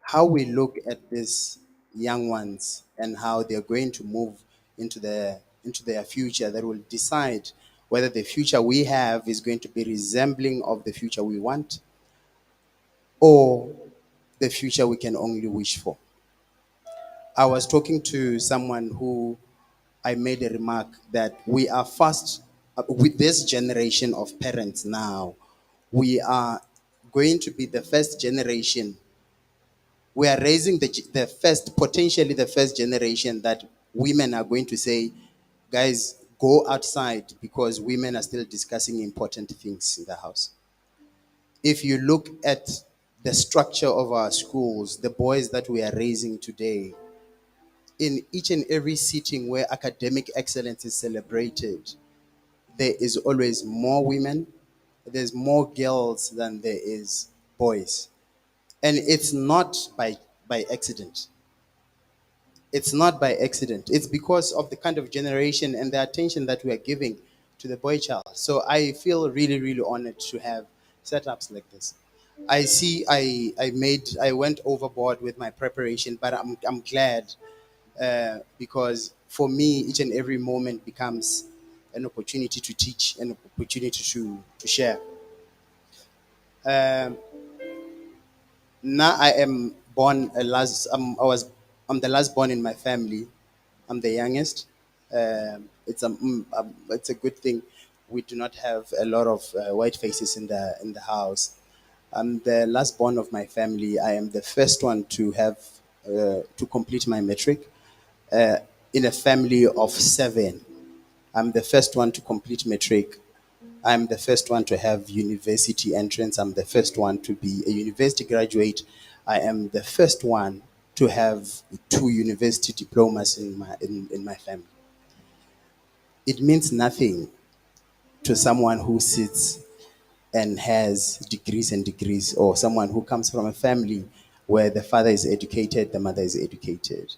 how we look at these young ones and how they're going to move into their future that will decide whether the future we have is going to be resembling of the future we want or the future we can only wish for. I was talking to someone who I made a remark that we are fast with this generation of parents now. We are going to be the first generation. We are raising potentially the first generation that women are going to say, "Guys, go outside," because women are still discussing important things in the house. If you look at the structure of our schools, the boys that we are raising today, in each and every sitting where academic excellence is celebrated, there is always more women, there's more girls than there is boys. And it's not by accident. It's not by accident. It's because of the kind of generation and the attention that we are giving to the boy child. So I feel really, really honored to have setups like this. I see I went overboard with my preparation, but I'm glad because for me, each and every moment becomes an opportunity to teach, an opportunity to share. Um, Now I am born a last. I'm the last born in my family. I'm the youngest. It's a good thing. We do not have a lot of white faces in the house. I'm the last born of my family. I am the first one to have to complete my matric in a family of seven. I'm the first one to complete matric. I'm the first one to have university entrance. I'm the first one to be a university graduate. I am the first one to have two university diplomas in my family. It means nothing to someone who sits and has degrees and degrees, or someone who comes from a family where the father is educated, the mother is educated.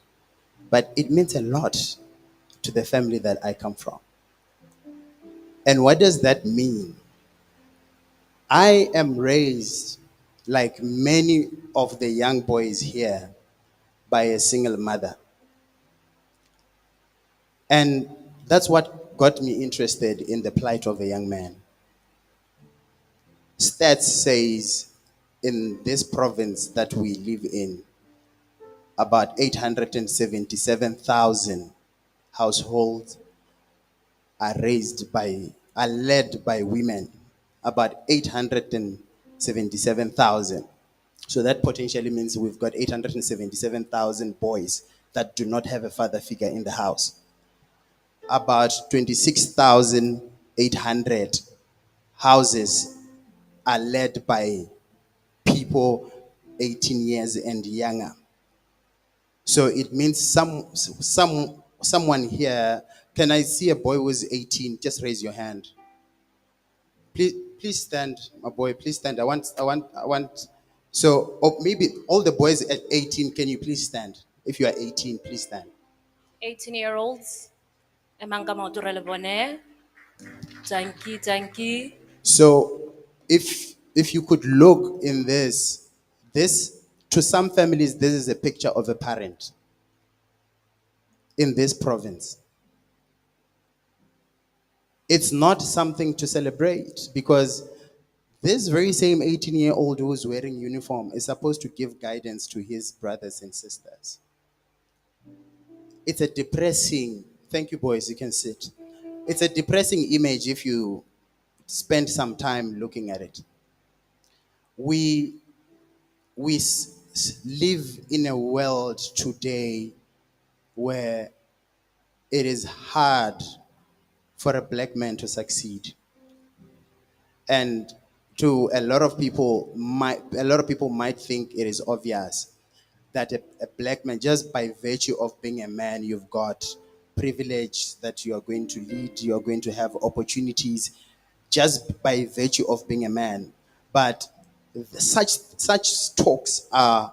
But it means a lot to the family that I come from. And what does that mean? I am raised, like many of the young boys here, by a single mother. And that's what got me interested in the plight of a young man. Stats says in this province that we live in, about 877,000 households are led by women, about 877,000. So that potentially means we've got 877,000 boys that do not have a father figure in the house. About 26,800 houses are led by people 18 years and younger. So it means someone here. Can I see a boy who's 18? Just raise your hand. Please stand, my boy. Please stand. I want. So, maybe all the boys at 18. Can you please stand? If you are 18, please stand. 18-year-olds. Emanga maotorele bone. Thank you. So, if you could look in this to some families, this is a picture of a parent in this province. It's not something to celebrate because this very same 18-year-old who's wearing uniform is supposed to give guidance to his brothers and sisters. It's a depressing, thank you boys, you can sit. It's a depressing image if you spend some time looking at it. We live in a world today where it is hard for a black man to succeed. And to a lot of people might think it is obvious that a black man, just by virtue of being a man, you've got privilege, that you are going to lead, you are going to have opportunities just by virtue of being a man. But such talks are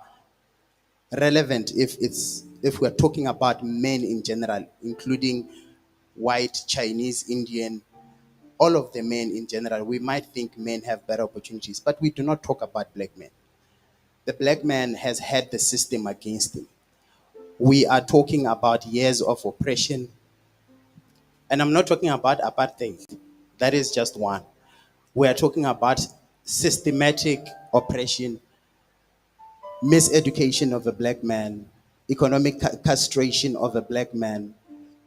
relevant if we're talking about men in general, including white, Chinese, Indian, all of the men in general. We might think men have better opportunities, but we do not talk about black men. The black man has had the system against him. We are talking about years of oppression. And I'm not talking about apartheid. That is just one. We are talking about systematic oppression, miseducation of a black man, economic castration of a black man,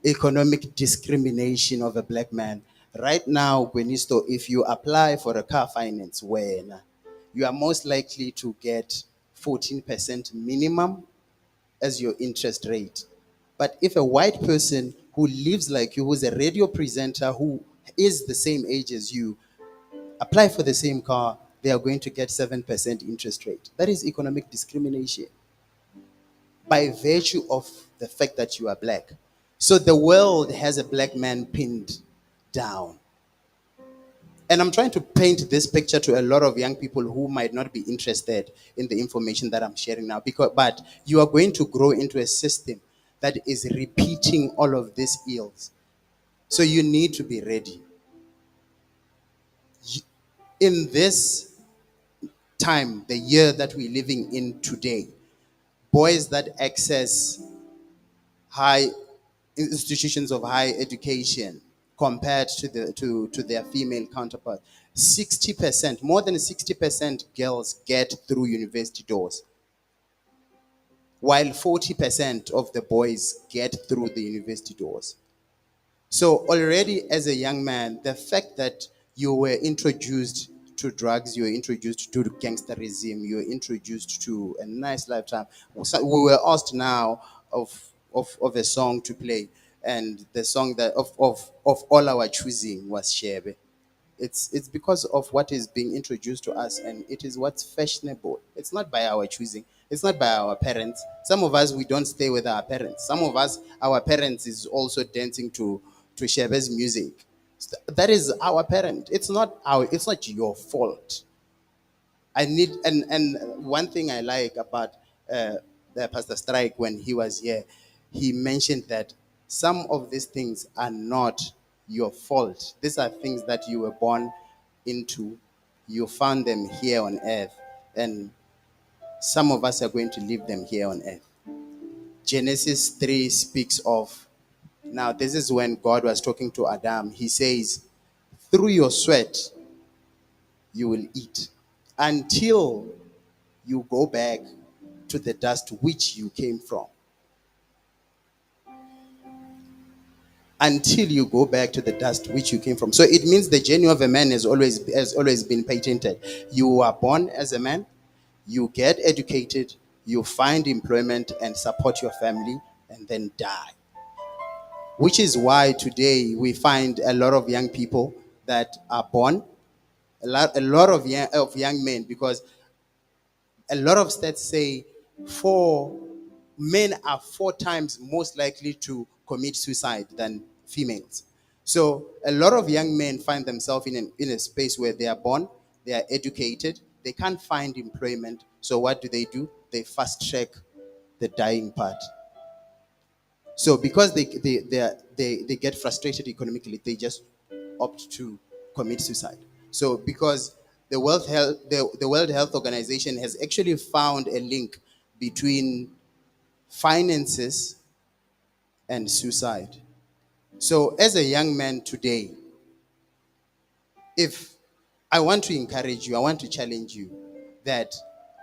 economic discrimination of a black man. Right now, Gwenisto, if you apply for a car finance, you are most likely to get 14% minimum as your interest rate. But if a white person who lives like you, who's a radio presenter, who is the same age as you, apply for the same car, they are going to get 7% interest rate. That is economic discrimination by virtue of the fact that you are black. So the world has a black man pinned down. And I'm trying to paint this picture to a lot of young people who might not be interested in the information that I'm sharing now. But you are going to grow into a system that is repeating all of these ills. So you need to be ready. In this time, the year that we're living in today, boys that access high institutions of higher education compared to their female counterparts, 60%, more than 60% girls get through university doors, while 40% of the boys get through the university doors. So already as a young man, the fact that you were introduced to drugs, you were introduced to gangsterism, you were introduced to a nice lifetime. So we were asked now of a song to play, and the song that of all our choosing was Shebe. It's because of what is being introduced to us, and it is what's fashionable. It's not by our choosing. It's not by our parents. Some of us, we don't stay with our parents. Some of us, our parents is also dancing to Shebe's music. That is our parent. It's not your fault. I need and one thing I like about the Pastor Strike when he was here, he mentioned that some of these things are not your fault. These are things that you were born into. You found them here on earth, and some of us are going to leave them here on earth. Genesis 3 speaks of, now this is when God was talking to Adam. He says, through your sweat you will eat until you go back to the dust which you came from. Until you go back to the dust which you came from. So it means the journey of a man has always been patented. You are born as a man, you get educated, you find employment and support your family, and then die. Which is why today we find a lot of young people that are born, a lot of young men, because a lot of stats say men are 4 times most likely to commit suicide than females. So a lot of young men find themselves in a space where they are born, they are educated, they can't find employment. So what do? They fast track the dying part. So because they get frustrated economically, they just opt to commit suicide. So because the World Health Organization has actually found a link between finances and suicide. So as a young man today, if I want to encourage you, I want to challenge you that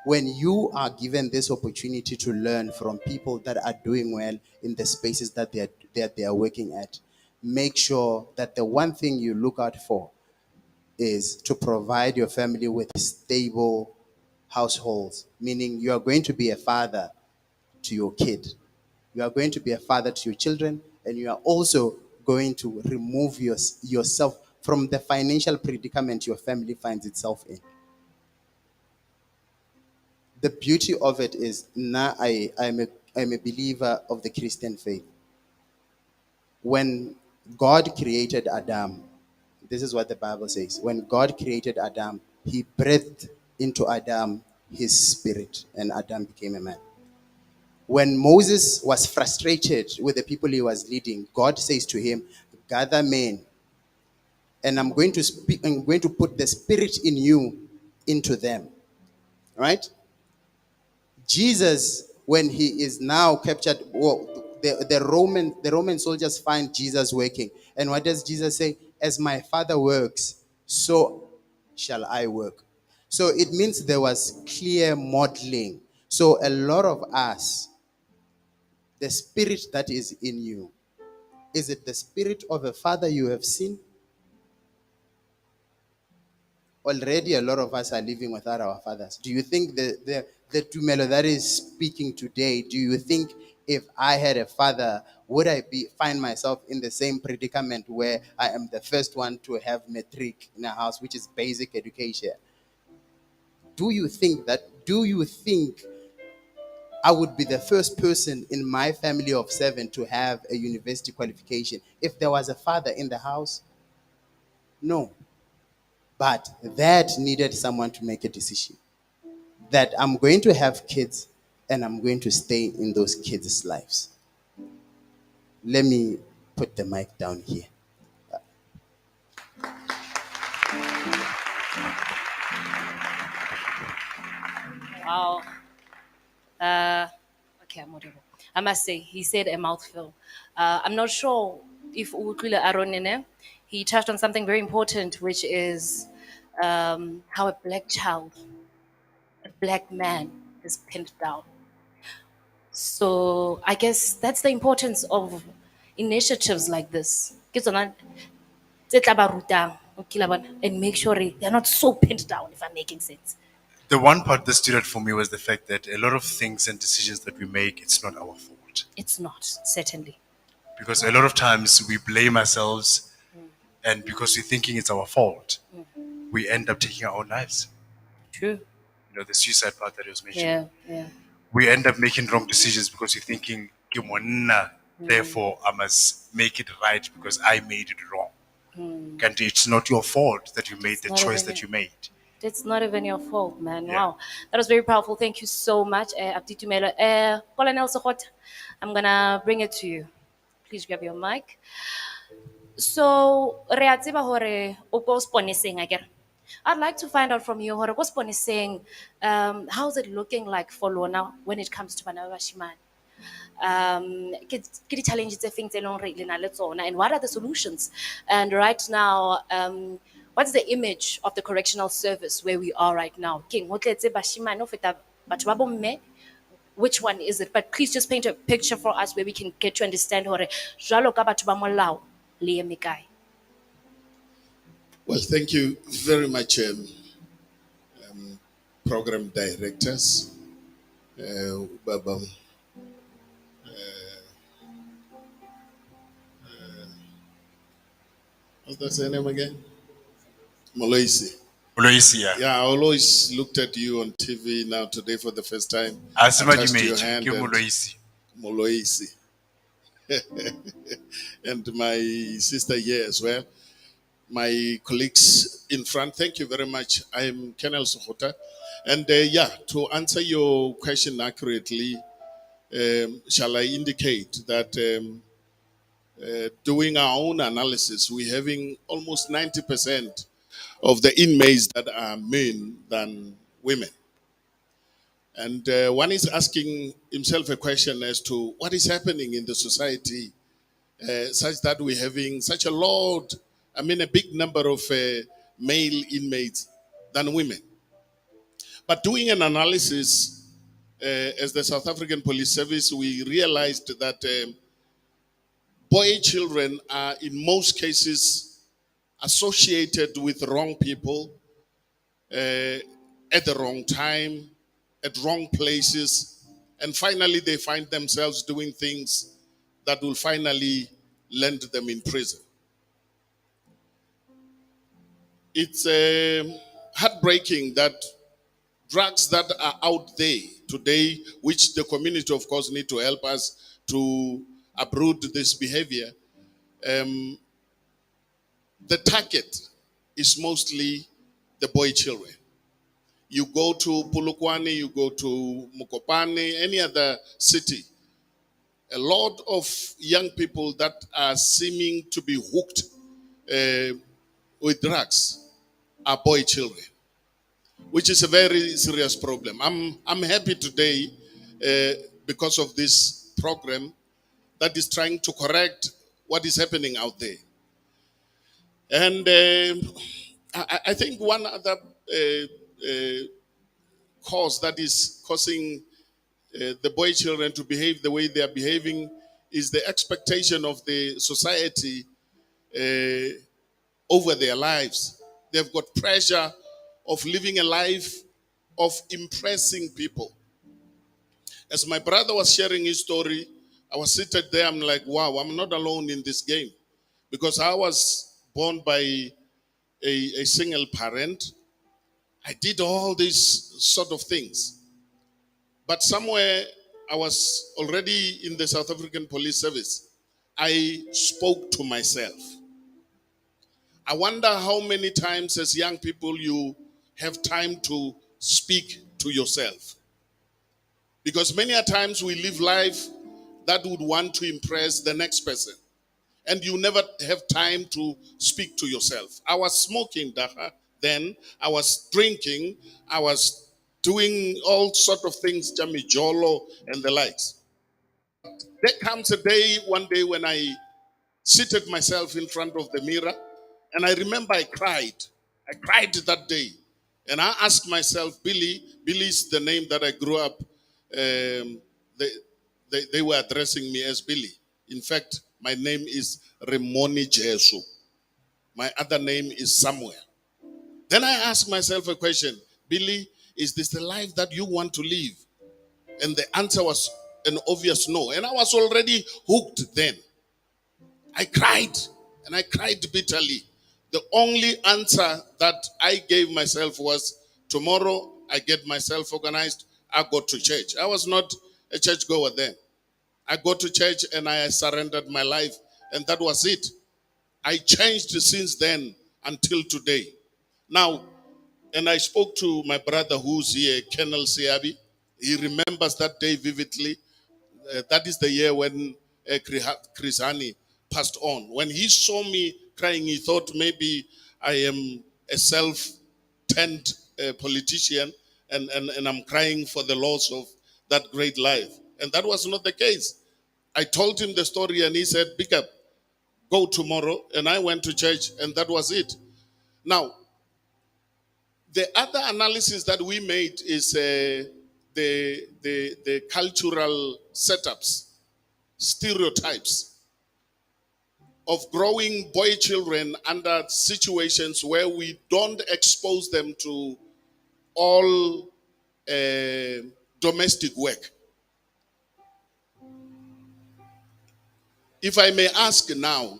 when you are given this opportunity to learn from people that are doing well in the spaces that they are working at, make sure that the one thing you look out for is to provide your family with stable households, meaning you are going to be a father to your kid. You are going to be a father to your children, and you are also going to remove yourself from the financial predicament your family finds itself in. The beauty of it is now I'm a believer of the Christian faith. When God created Adam, this is what the Bible says. When God created Adam, he breathed into Adam his spirit, and Adam became a man. When Moses was frustrated with the people he was leading, God says to him, gather men, and I'm going to put the spirit in you into them. Right? Jesus, when he is now captured, the Roman soldiers find Jesus working. And what does Jesus say? As my Father works, so shall I work. So it means there was clear modeling. So a lot of us, the spirit that is in you, is it the spirit of a father you have seen? Already a lot of us are living without our fathers. Do you think the Tumelo that is speaking today, do you think if I had a father, would I find myself in the same predicament where I am the first one to have matric in a house, which is basic education? Do you think I would be the first person in my family of 7 to have a university qualification if there was a father in the house? No. But that needed someone to make a decision that I'm going to have kids and I'm going to stay in those kids' lives. Let me put the mic down here. Wow. Okay, I'm audible. I must say, he said a mouthful. I'm not sure if Ukwila Aronene, he touched on something very important, which is how a black child, a black man, is pinned down. So I guess that's the importance of initiatives like this. Ke tsona tse tla ba rutang, o kila bona, and make sure they're not so pinned down, if I'm making sense. The one part that stood out for me was the fact that a lot of things and decisions that we make, it's not our fault. It's not, certainly. Because a lot of times we blame ourselves, and because we're thinking it's our fault, we end up taking our own lives. True. You know, the suicide part that he was mentioning. Yeah. We end up making wrong decisions because we're thinking, "Ke monna, therefore I must make it right because I made it wrong. And it's not your fault that you made the not choice even that your- you made. It's not even your fault, man. Yeah. Wow. That was very powerful. Thank you so much, Abdi Tumelo. Colonel Sokhot, I'm going to bring it to you. Please grab your mic. So, re a tseba hore o ko sponiseng, akere? I'd like to find out from you, hore ko sponiseng, how's it looking like for Lona when it comes to bana ba bashimane? Ke di-challenges tse feng tse leng hore le na le tsona, and what are the solutions? And right now, what's the image of the correctional service where we are right now? Keng ho tletse bashimane ho feta batho ba bomme which one is it. But please just paint a picture for us where we can get to understand hore jwalo ka batho ba molao le eme kae. Well, thank you very much, program directors. Baba, what's that name again? Moloisi. Oloisia. Yeah, I always looked at you on TV now today for the first time. Asima I touched your Dimeji, hand ke and Moloisi. Moloisi. And my sister here as well. My colleagues in front, thank you very much. I'm Colonel Sohota. And yeah, to answer your question accurately, shall I indicate that doing our own analysis, we're having almost 90% of the inmates that are men than women. And one is asking himself a question as to what is happening in the society such that we're having such a big number of male inmates than women. But doing an analysis as the South African Police Service, we realized that boy children are in most cases associated with wrong people at the wrong time, at wrong places, and finally they find themselves doing things that will finally land them in prison. It's heartbreaking that drugs that are out there today, which the community, of course, need to help us to uproot this behavior, the target is mostly the boy children. You go to Polokwane, you go to Mokopane, any other city, a lot of young people that are seeming to be hooked with drugs are boy children, which is a very serious problem. I'm happy today because of this program that is trying to correct what is happening out there. And I think one other cause that is causing the boy children to behave the way they are behaving is the expectation of the society over their lives. They've got pressure of living a life of impressing people. As my brother was sharing his story, I was seated there. I'm like, wow, I'm not alone in this game. Because I was born by a single parent. I did all these sort of things. But somewhere I was already in the South African Police Service. I spoke to myself. I wonder how many times as young people you have time to speak to yourself. Because many a times we live life that would want to impress the next person. And you never have time to speak to yourself. I was smoking then, I was drinking, I was doing all sort of things, Jami Jolo and the likes. There comes a day, one day when I seated myself in front of the mirror, and I remember I cried. I cried that day. And I asked myself, Billy's the name that I grew up. They were addressing me as Billy. In fact, my name is Remoni Jesu. My other name is Samuel. Then I asked myself a question, Billy, is this the life that you want to live? And the answer was an obvious no. And I was already hooked then. I cried, and I cried bitterly. The only answer that I gave myself was, tomorrow I get myself organized, I go to church. I was not a churchgoer then. I go to church and I surrendered my life, and that was it. I changed since then until today. Now, and I spoke to my brother who's here, Colonel Siabi. He remembers that day vividly. That is the year when Chris Hani passed on. When he saw me crying, he thought maybe I am a self-turned politician and I'm crying for the loss of that great life. And that was not the case. I told him the story and he said, pick up, go tomorrow. And I went to church and that was it. Now, the other analysis that we made is the the cultural setups, stereotypes of growing boy children under situations where we don't expose them to all domestic work. If I may ask now,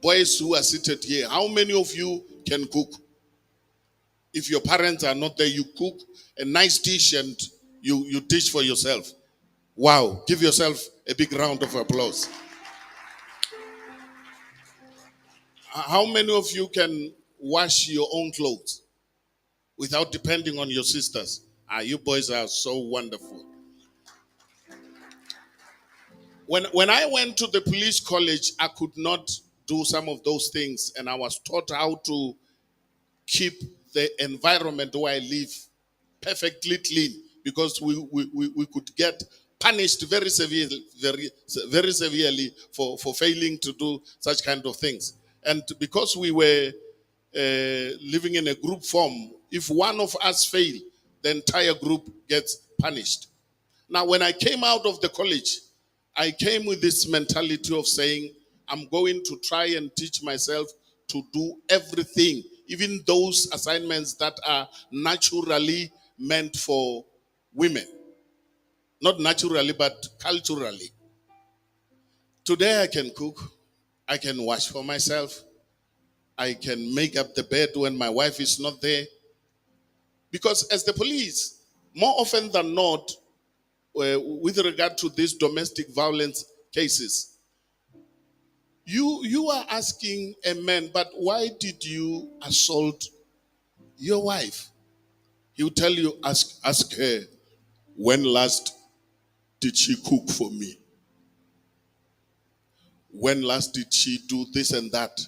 boys who are seated here, how many of you can cook? If your parents are not there, you cook a nice dish and you dish for yourself. Wow, give yourself a big round of applause. How many of you can wash your own clothes without depending on your sisters? You boys are so wonderful. When I went to the police college, I could not do some of those things, and I was taught how to keep the environment where I live perfectly clean, because we could get punished very severely, very severely for failing to do such kind of things. And because we were living in a group form, if one of us fail, the entire group gets punished. Now, when I came out of the college, I came with this mentality of saying, I'm going to try and teach myself to do everything, even those assignments that are naturally meant for women. Not naturally, but culturally. Today I can cook, I can wash for myself, I can make up the bed when my wife is not there. Because as the police, more often than not, with regard to these domestic violence cases, you are asking a man, but why did you assault your wife? He will tell you, ask her, when last did she cook for me? When last did she do this and that?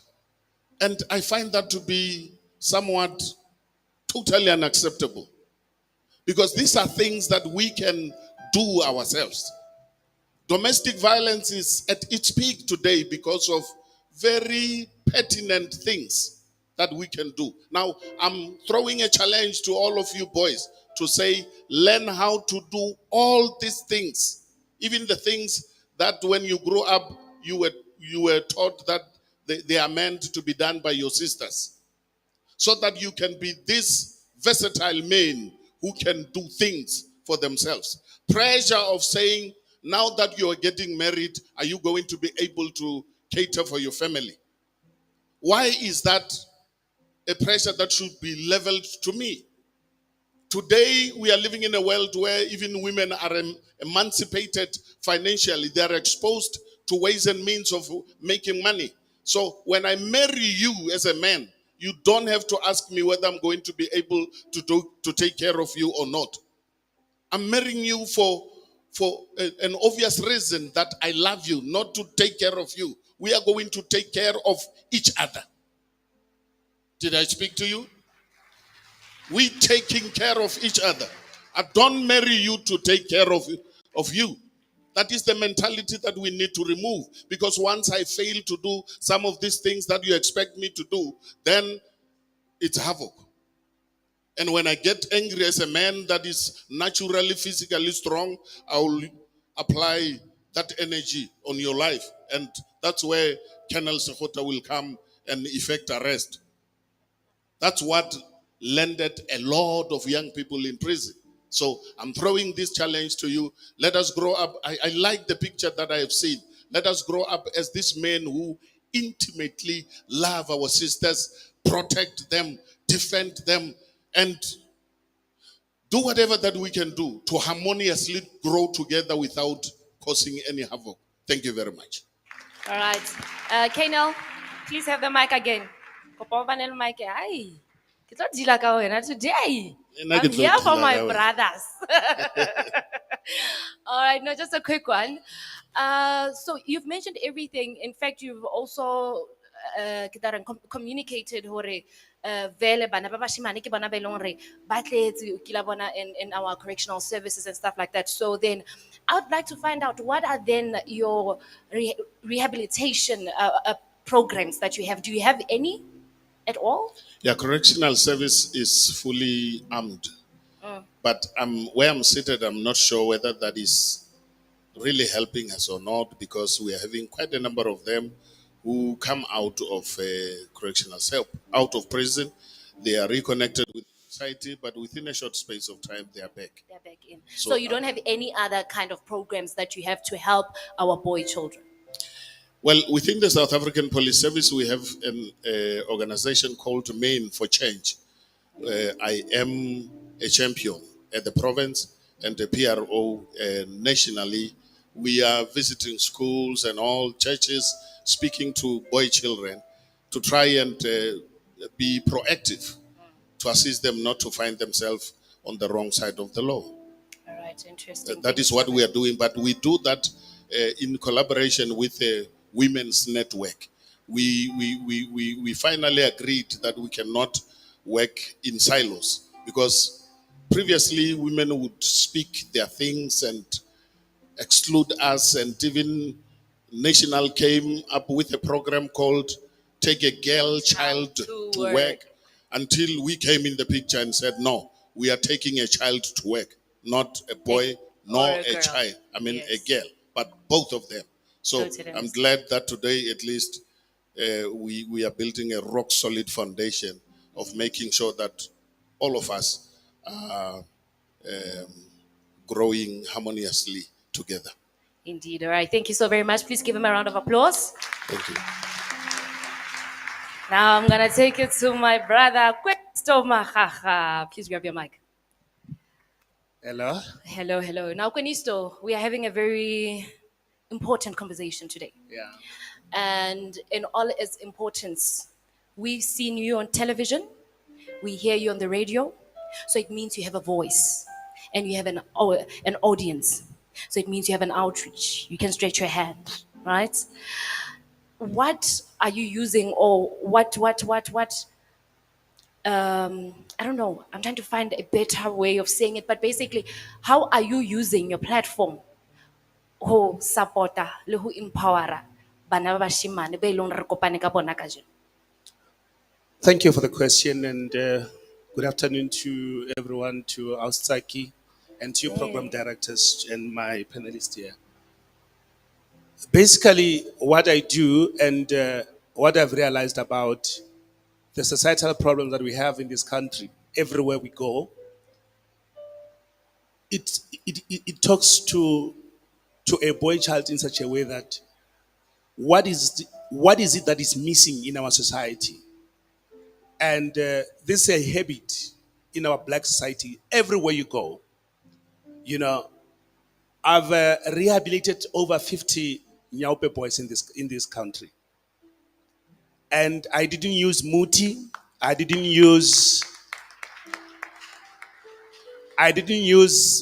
And I find that to be somewhat totally unacceptable. Because these are things that we can do ourselves. Domestic violence is at its peak today because of very pertinent things that we can do. Now, I'm throwing a challenge to all of you boys to say, learn how to do all these things. Even the things that when you grow up, you were taught that they are meant to be done by your sisters. So that you can be this versatile man who can do things for themselves. Pressure of saying, now that you are getting married, are you going to be able to cater for your family? Why is that a pressure that should be leveled to me? Today, we are living in a world where even women are emancipated financially. They are exposed to ways and means of making money. So when I marry you as a man, you don't have to ask me whether I'm going to be able to take care of you or not. I'm marrying you for an obvious reason, that I love you, not to take care of you. We are going to take care of each other. Did I speak to you? We taking care of each other. I don't marry you to take care of you. That is the mentality that we need to remove. Because once I fail to do some of these things that you expect me to do, then it's havoc. And when I get angry as a man that is naturally physically strong, I will apply that energy on your life. And that's where Colonel Sekota will come and effect arrest. That's what landed a lot of young people in prison. So I'm throwing this challenge to you. Let us grow up. I like the picture that I have seen. Let us grow up as these men who intimately love our sisters, protect them, defend them, and do whatever that we can do to harmoniously grow together without causing any havoc. Thank you very much. All right. Kanel, please have the mic again. Kopa ba ne le mic e? Ai, ke tlo dila ka wena today. Nna I'm ke tlo here for dila my ka wena. brothers. All right, no, just a quick one. So you've mentioned everything. In fact, you've also communicated hore vele bana ba bashimane ke bona ba eleng hore ba tletse ke la bona in our correctional services and stuff like that. So then I would like to find out, what are then your rehabilitation programs that you have? Do you have any at all? Yeah, correctional service is fully armed. But where I'm seated, I'm not sure whether that is really helping us or not, because we are having quite a number of them who come out of correctional cell, out of prison. They are reconnected with society, but within a short space of time, they are back. They're back in. So, So you don't have any other kind of programs that you have to help our boy children? Well, within the South African Police Service, we have an organization called MANNA for Change. I am a champion at the province and the PRO nationally. We are visiting schools and all churches, speaking to boy children to try and be proactive to assist them not to find themselves on the wrong side of the law. All right, interesting. That is what we are doing, but we do that in collaboration with the Women's Network. We finally agreed that we cannot work in silos, because previously women would speak their things and exclude us, and even National came up with a program called Take a Girl Child to to Work. work, until we came in the picture and said, no, we are taking a child to work, not a boy nor Or a a girl. child. I mean, Yes. a girl, but both of them. So Totally I'm understand. glad that today, at least, we are building a rock solid foundation of making sure that all of us are growing harmoniously together. Indeed. All right. Thank you so very much. Please give him a round of applause. Thank you. Now I'm going to take it to my brother, Kwesto Mahaha. Please grab your mic. Hello. Hello, hello. Now, Kwenisto, we are having a very important conversation today. Yeah. And in all its importance, we've seen you on television, we hear you on the radio, so it means you have a voice and you have an audience. So it means you have an outreach. You can stretch your hand, right? What are you using, or what I don't know, I'm trying to find a better way of saying it, but basically, how are you using your platform ho supporta le ho empowera bana ba bashimane be leng re kopane ka bona kajeno? Thank you for the question, and good afternoon to everyone, to Austaki, and to your program directors and my panelists here. Basically, what I do and what I've realized about the societal problems that we have in this country, everywhere we go, it talks to a boy child in such a way that what is it that is missing in our society? And this is a habit in our black society. Everywhere you go, you know, I've rehabilitated over 50 Nyaupe boys in this country, and I didn't use muti. I didn't use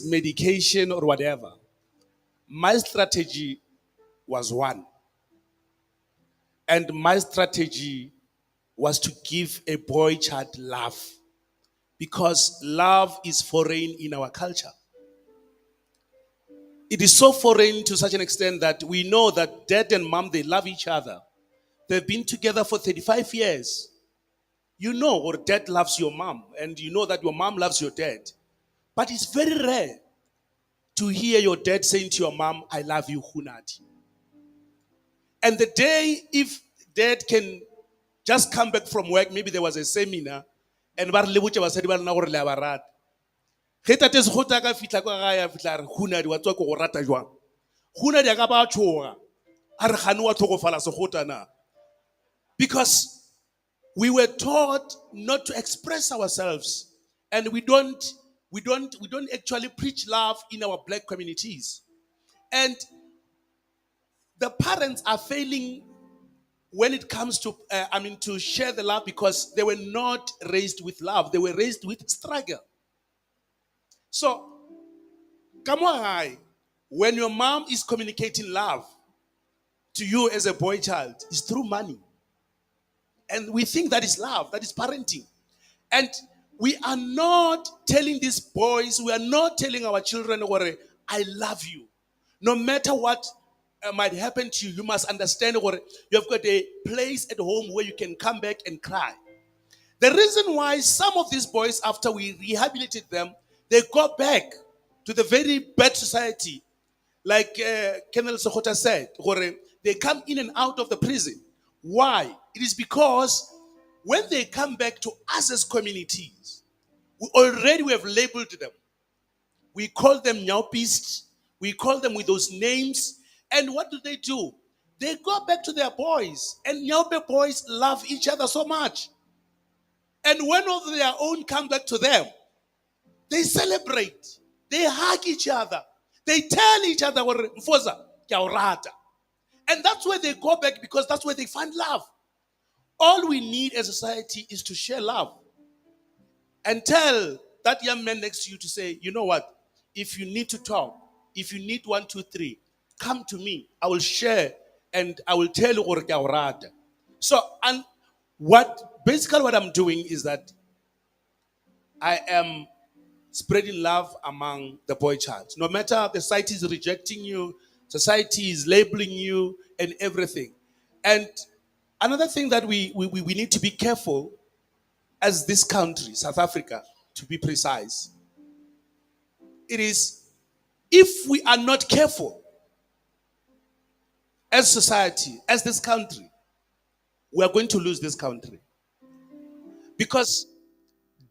medication or whatever. My strategy was one, and my strategy was to give a boy child love, because love is foreign in our culture. It is so foreign to such an extent that we know that dad and mom, they love each other. They've been together for 35 years. You know, or dad loves your mom, and you know that your mom loves your dad. But it's very rare to hear your dad saying to your mom, I love you, Hunati. And the day, if dad can just come back from work, maybe there was a seminar, and Barlebucha was said, because we were taught not to express ourselves, and we don't actually preach love in our black communities. And the parents are failing when it comes to to share the love, because they were not raised with love, they were raised with struggle. So, come on, when your mom is communicating love to you as a boy child, it's through money. And we think that is love, that is parenting. And we are not telling these boys, we are not telling our children, I love you. No matter what might happen to you, you must understand, you have got a place at home where you can come back and cry. The reason why some of these boys, after we rehabilitate them, They go back to the very bad society. Like Colonel Sokhota said, they come in and out of the prison. Why? It is because when they come back to us as communities, we have labeled them. We call them Nyaupist. We call them with those names. And what do? They go back to their boys. And Nyaupe boys love each other so much. And when of their own come back to them, they celebrate. They hug each other. They tell each other, Mfoza, ke a o rata. And that's where they go back because that's where they find love. All we need as a society is to share love. And tell that young man next to you to say, you know what? If you need to talk, if you need 1, 2, 3, come to me. I will share and I will tell you what I rata. So, and basically what I'm doing is that I am spreading love among the boy child. No matter the society is rejecting you, society is labeling you and everything. And another thing that we need to be careful as this country, South Africa, to be precise, it is if we are not careful as society, as this country, we are going to lose this country. Because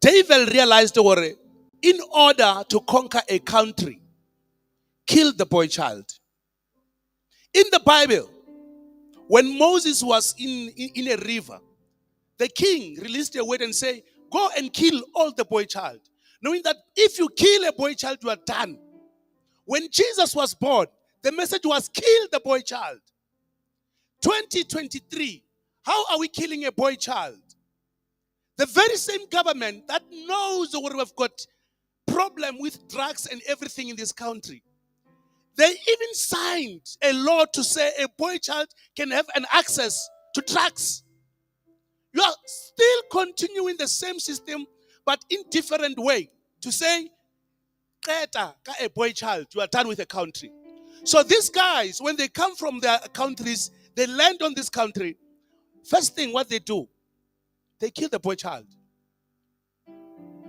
David realized in order to conquer a country, kill the boy child. In the Bible, when Moses was in a river, the king released a word and said, go and kill all the boy child. Knowing that if you kill a boy child, you are done. When Jesus was born, the message was kill the boy child. 2023, how are we killing a boy child? The very same government that knows that we've got problem with drugs and everything in this country. They even signed a law to say a boy child can have an access to drugs. You are still continuing the same system, but in different way. To say, a boy child, you are done with the country. So these guys, when they come from their countries, they land on this country. First thing, what they do, they kill the boy child.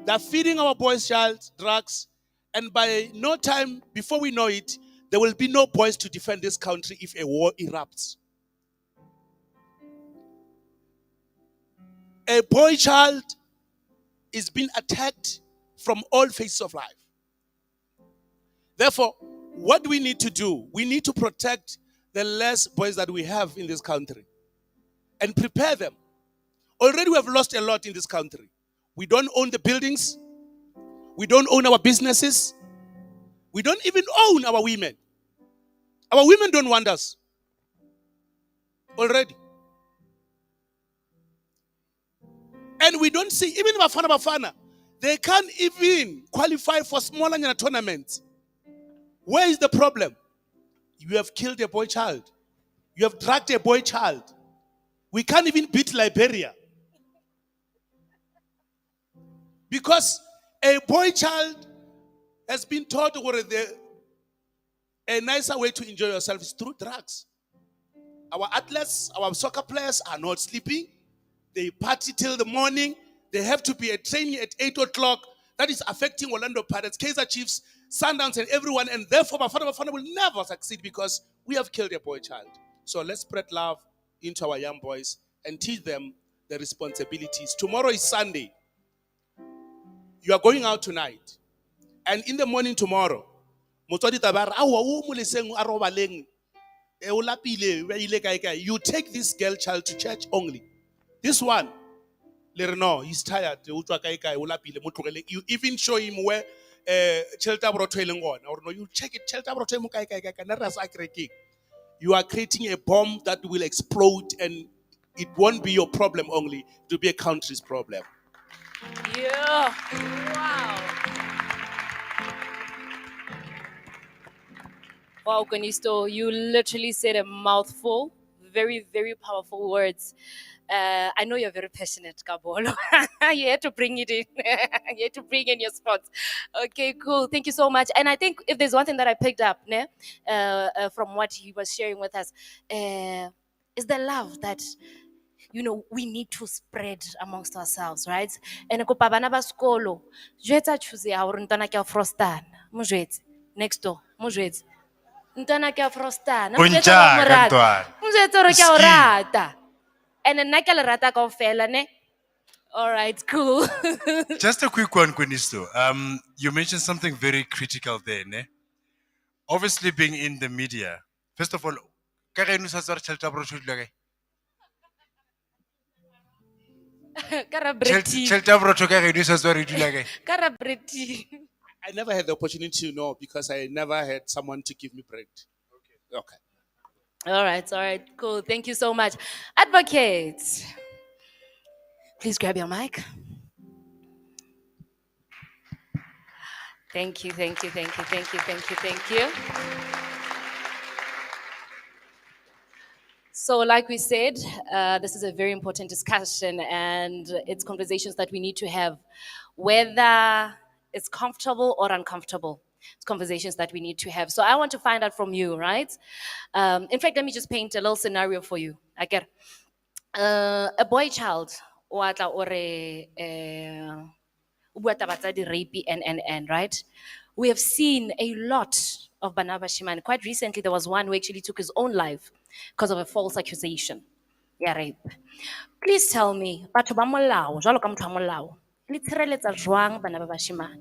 They're feeding our boys' child drugs, and by no time, before we know it, there will be no boys to defend this country if a war erupts. A boy child is being attacked from all phases of life. Therefore, what do we need to do? We need to protect the less boys that we have in this country and prepare them. Already we have lost a lot in this country. We don't own the buildings. We don't own our businesses. We don't even own our women. Our women don't want us. Already. And we don't see, even Bafana, they can't even qualify for smaller tournaments. Where is the problem? You have killed a boy child. You have dragged a boy child. We can't even beat Liberia. Because a boy child has been taught a nicer way to enjoy yourself is through drugs. Our athletes, our soccer players are not sleeping. They party till the morning. They have to be at training at 8 o'clock. That is affecting Orlando Pirates, Kaizer Chiefs, Sundowns, and everyone. And therefore, Bafana will never succeed because we have killed a boy child. So let's spread love into our young boys and teach them the responsibilities. Tomorrow is Sunday. You are going out tonight. And in the morning tomorrow, you take this girl child to church only. This one, no, he's tired. You even show him where shelter on, or no, you check it. You are creating a bomb that will explode, and it won't be your problem only. It will be a country's problem. Yeah. Wow. Wow, Konisto, you literally said a mouthful. Very, very powerful words. I know you're very passionate, Kabolo. You had to bring it in. You had to bring in your spots. Okay, cool. Thank you so much. And I think if there's one thing that I picked up from what he was sharing with us, is the love that we need to spread amongst ourselves, right? And kopa bana ba sekolo, jwetsa choose ya hore ntwana ke a frostana, mo jwetse. Next door, mo jwetse. Ntwana ke a frostana, mo jwetse hore o mo Bonjaka, rata. ntwana. Mo jwetse hore ke a o Ski. rata. And nna ke le rata kaofela, ne? All right, cool. Just a quick one, Kwenisto. You mentioned something very critical there, ne? Obviously, being in the media, first of all, ka ge eno sa tswa re tšhelete ya borotho e dula kae? Karabreti. Tšhelete ya borotho ka ge eno sa tswa re e dula kae? Karabreti. I never had the opportunity to know because I never had someone to give me bread. Okay. All right, cool. Thank you so much. Advocates, please grab your mic. Thank you. So, like we said, this is a very important discussion, and it's conversations that we need to have, whether it's comfortable or uncomfortable. It's conversations that we need to have. So, I want to find out from you, right? In fact, let me just paint a little scenario for you. I get a boy child, o atla o re, o bua taba tsa di-rape and, right? We have seen a lot of bana ba bashimane. Quite recently, there was one who actually took his own life because of a false accusation. Yeah, rape. Please tell me, batho ba molao, jwalo ka motho wa molao, le tshireletsa jwang bana ba bashimane?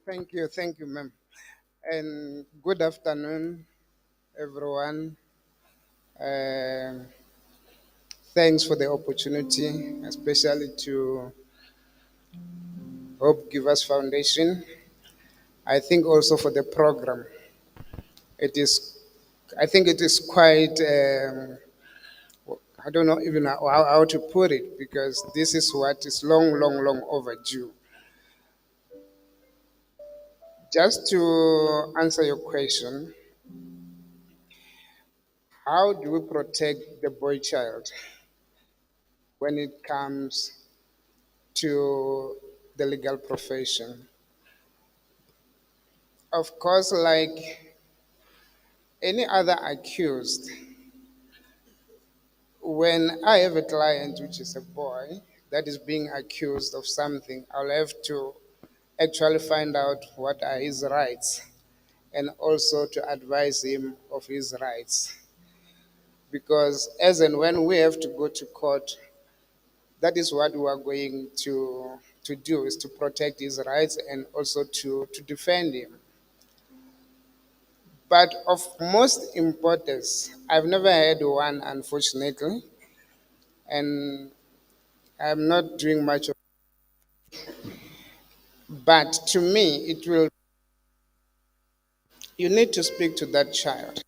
Thank you, ma'am. And good afternoon, everyone. Thanks for the opportunity, especially to Hope Givers Foundation. I think also for the program. I think it is quite, I don't know even how to put it, because this is what is long overdue. Just to answer your question, how do we protect the boy child when it comes to the legal profession? Of course, like any other accused, when I have a client which is a boy that is being accused of something, I'll have to actually find out what are his rights and also to advise him of his rights. Because as and when we have to go to court, that is what we are going to do, is to protect his rights and also to defend him. But of most importance, I've never had one, unfortunately, and I'm not doing much of it. But to me, you need to speak to that child.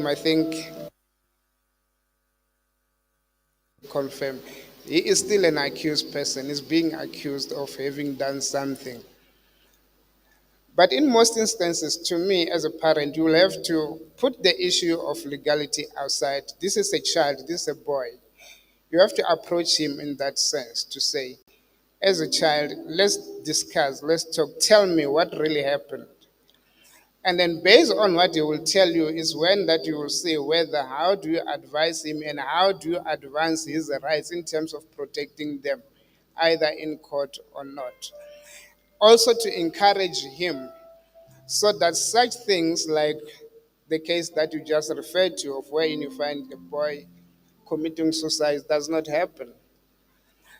I think confirm he is still an accused person. He's being accused of having done something. But in most instances, to me as a parent, you will have to put the issue of legality outside. This is a child, this is a boy. You have to approach him in that sense to say, as a child, let's discuss, let's talk, tell me what really happened. And then based on what he will tell you is when that you will see whether how do you advise him and how do you advance his rights in terms of protecting them, either in court or not. Also to encourage him so that such things like the case that you just referred to, of wherein you find a boy committing suicide, does not happen.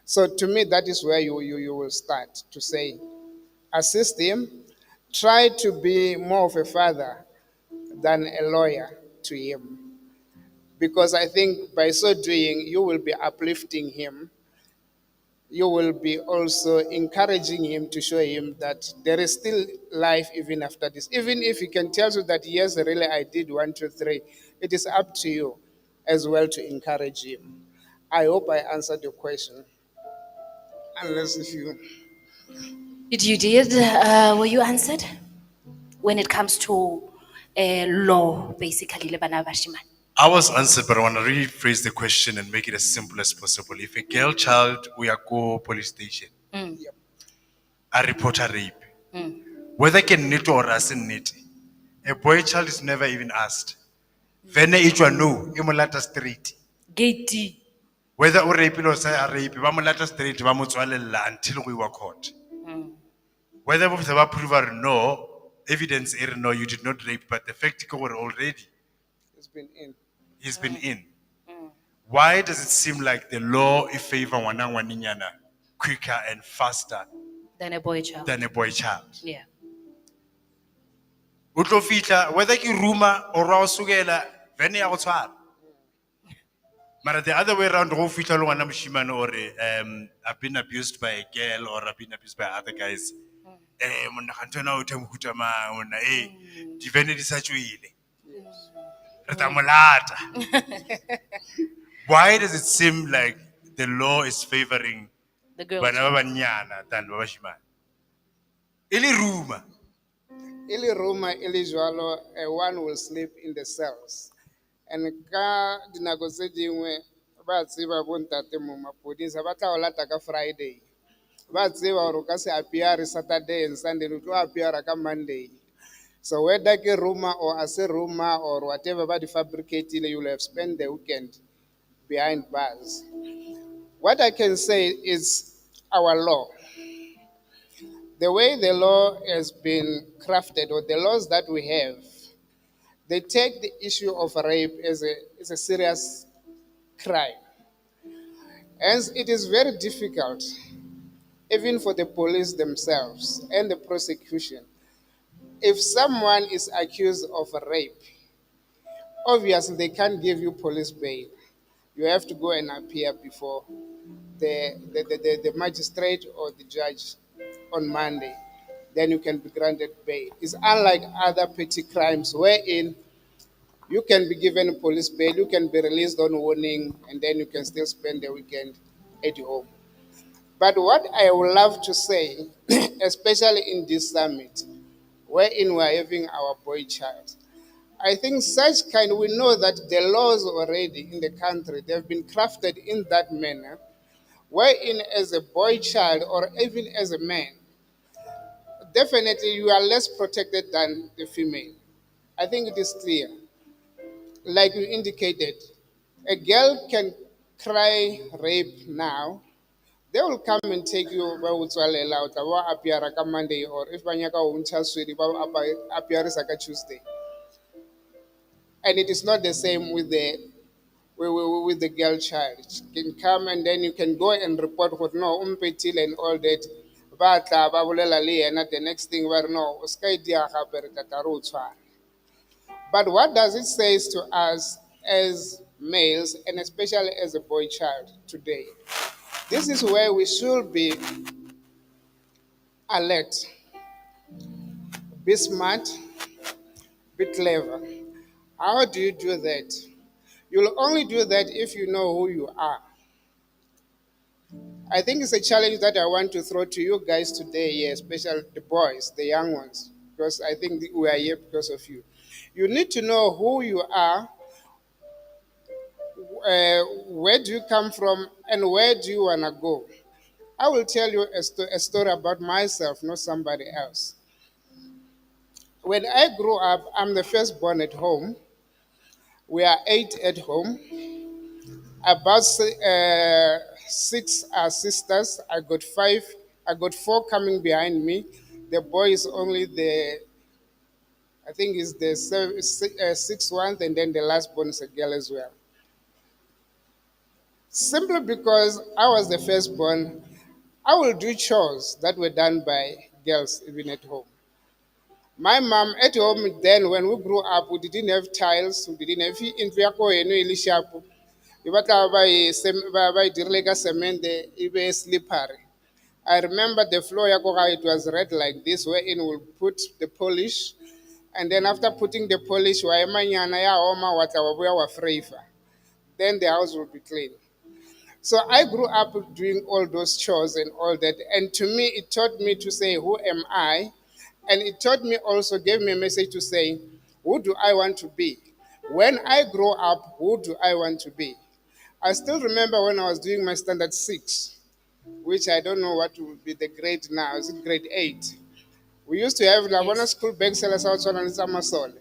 So to me, that is where you will start to say, assist him, try to be more of a father than a lawyer to him. Because I think by so doing, you will be uplifting him. You will be also encouraging him to show him that there is still life even after this. Even if he can tell you that, yes, really I did 1, 2, 3, it is up to you as well to encourage him. I hope I answered your question. Unless if you... Were you answered? When it comes to law, basically, le bana ba bashimane. I was answered, but I want to rephrase the question and make it as simple as possible. If a girl child, we are go police station. a reporter rape. Whether can need or as need, a boy child is never even asked. Vene each one no, emulata straight. Gate. Whether or rape or say a rape, vamulata straight, vamutswalela until we were caught. Whether we have prove or no, evidence er no, you did not rape, but the fact you were already, It's been in. he's been in. Why does it seem like the law is favor wanangwaninyana quicker and faster Than a boy child. than a boy child? Yeah. Utlofitla, whether ki rumor or rausugela, vene ya go tshwara. Mara the other way around, go fitla lo ngwana moshimane or I've been abused by a girl or I've been abused by other guys. Monna ga ntona o themo huta mang monna di vene di sa tswile. Re tla mo lata. Why does it seem like the law is favoring The girl. bana ba banyana than ba bashimane? Ili rumor. Ili Roma, ili jwalo, one will sleep in the cells. And ka dinako tse dingwe ba tseba bontate mo mapodisa ba tla o lata ka Friday. Ba tseba gore o ka se appear Saturday and Sunday, o tlo appear ka Monday. So whether ke rumor or as a rumor or whatever ba di fabricate, you will have spent the weekend behind bars. What I can say is our law. The way the law has been crafted, or the laws that we have, they take the issue of rape as a serious crime. Hence, it is very difficult, even for the police themselves and the prosecution. If someone is accused of rape, obviously they can't give you police bail. You have to go and appear before the magistrate or the judge on Monday. Then you can be granted bail. It's unlike other petty crimes wherein you can be given police bail, you can be released on warning, and then you can still spend the weekend at home. But what I would love to say, especially in this summit, wherein we're having our boy child, I think such kind, we know that the laws already in the country, they've been crafted in that manner, wherein as a boy child or even as a man, definitely you are less protected than the female. I think it is clear. Like you indicated, a girl can cry rape now. They will come and take you ba utswalela o tla ba appear ka Monday, or if ba nyaka o ntsha swedi ba appear ka Tuesday. And it is not the same with the girl child. She can come and then you can go and report what no umpetile and all that. Ba tla ba bolela le yena, the next thing ba re no o ska dia gape re tla tla re o tshwara. But what does it say to us as males, and especially as a boy child today? This is where we should be alert, be smart, be clever. How do you do that? You'll only do that if you know who you are. I think it's a challenge that I want to throw to you guys today, especially the boys, the young ones, because I think we are here because of you. You need to know who you are, where do you come from, and where do you want to go. I will tell you a story about myself, not somebody else. When I grew up, I'm the firstborn at home. We are 8 at home. About 6 are sisters. I got 5. I got 4 coming behind me. The boy is only I think is the 6th one, and then the last born is a girl as well. Simply because I was the firstborn, I will do chores that were done by girls even at home. My mom at home then, when we grew up, we didn't have tiles, we didn't have in sharp. Slippery. I remember the floor it was red like this, wherein we'll put the polish, and then after putting the polish, then the house will be clean. So I grew up doing all those chores and all that. And to me, it taught me to say, who am I? And it taught me also, gave me a message to say, who do I want to be? When I grow up, who do I want to be? I still remember when I was doing my standard 6. which I don't know what will be the grade now. Is it grade 8? We used to have Lavona Yes. school bag sellers outside and Samasole.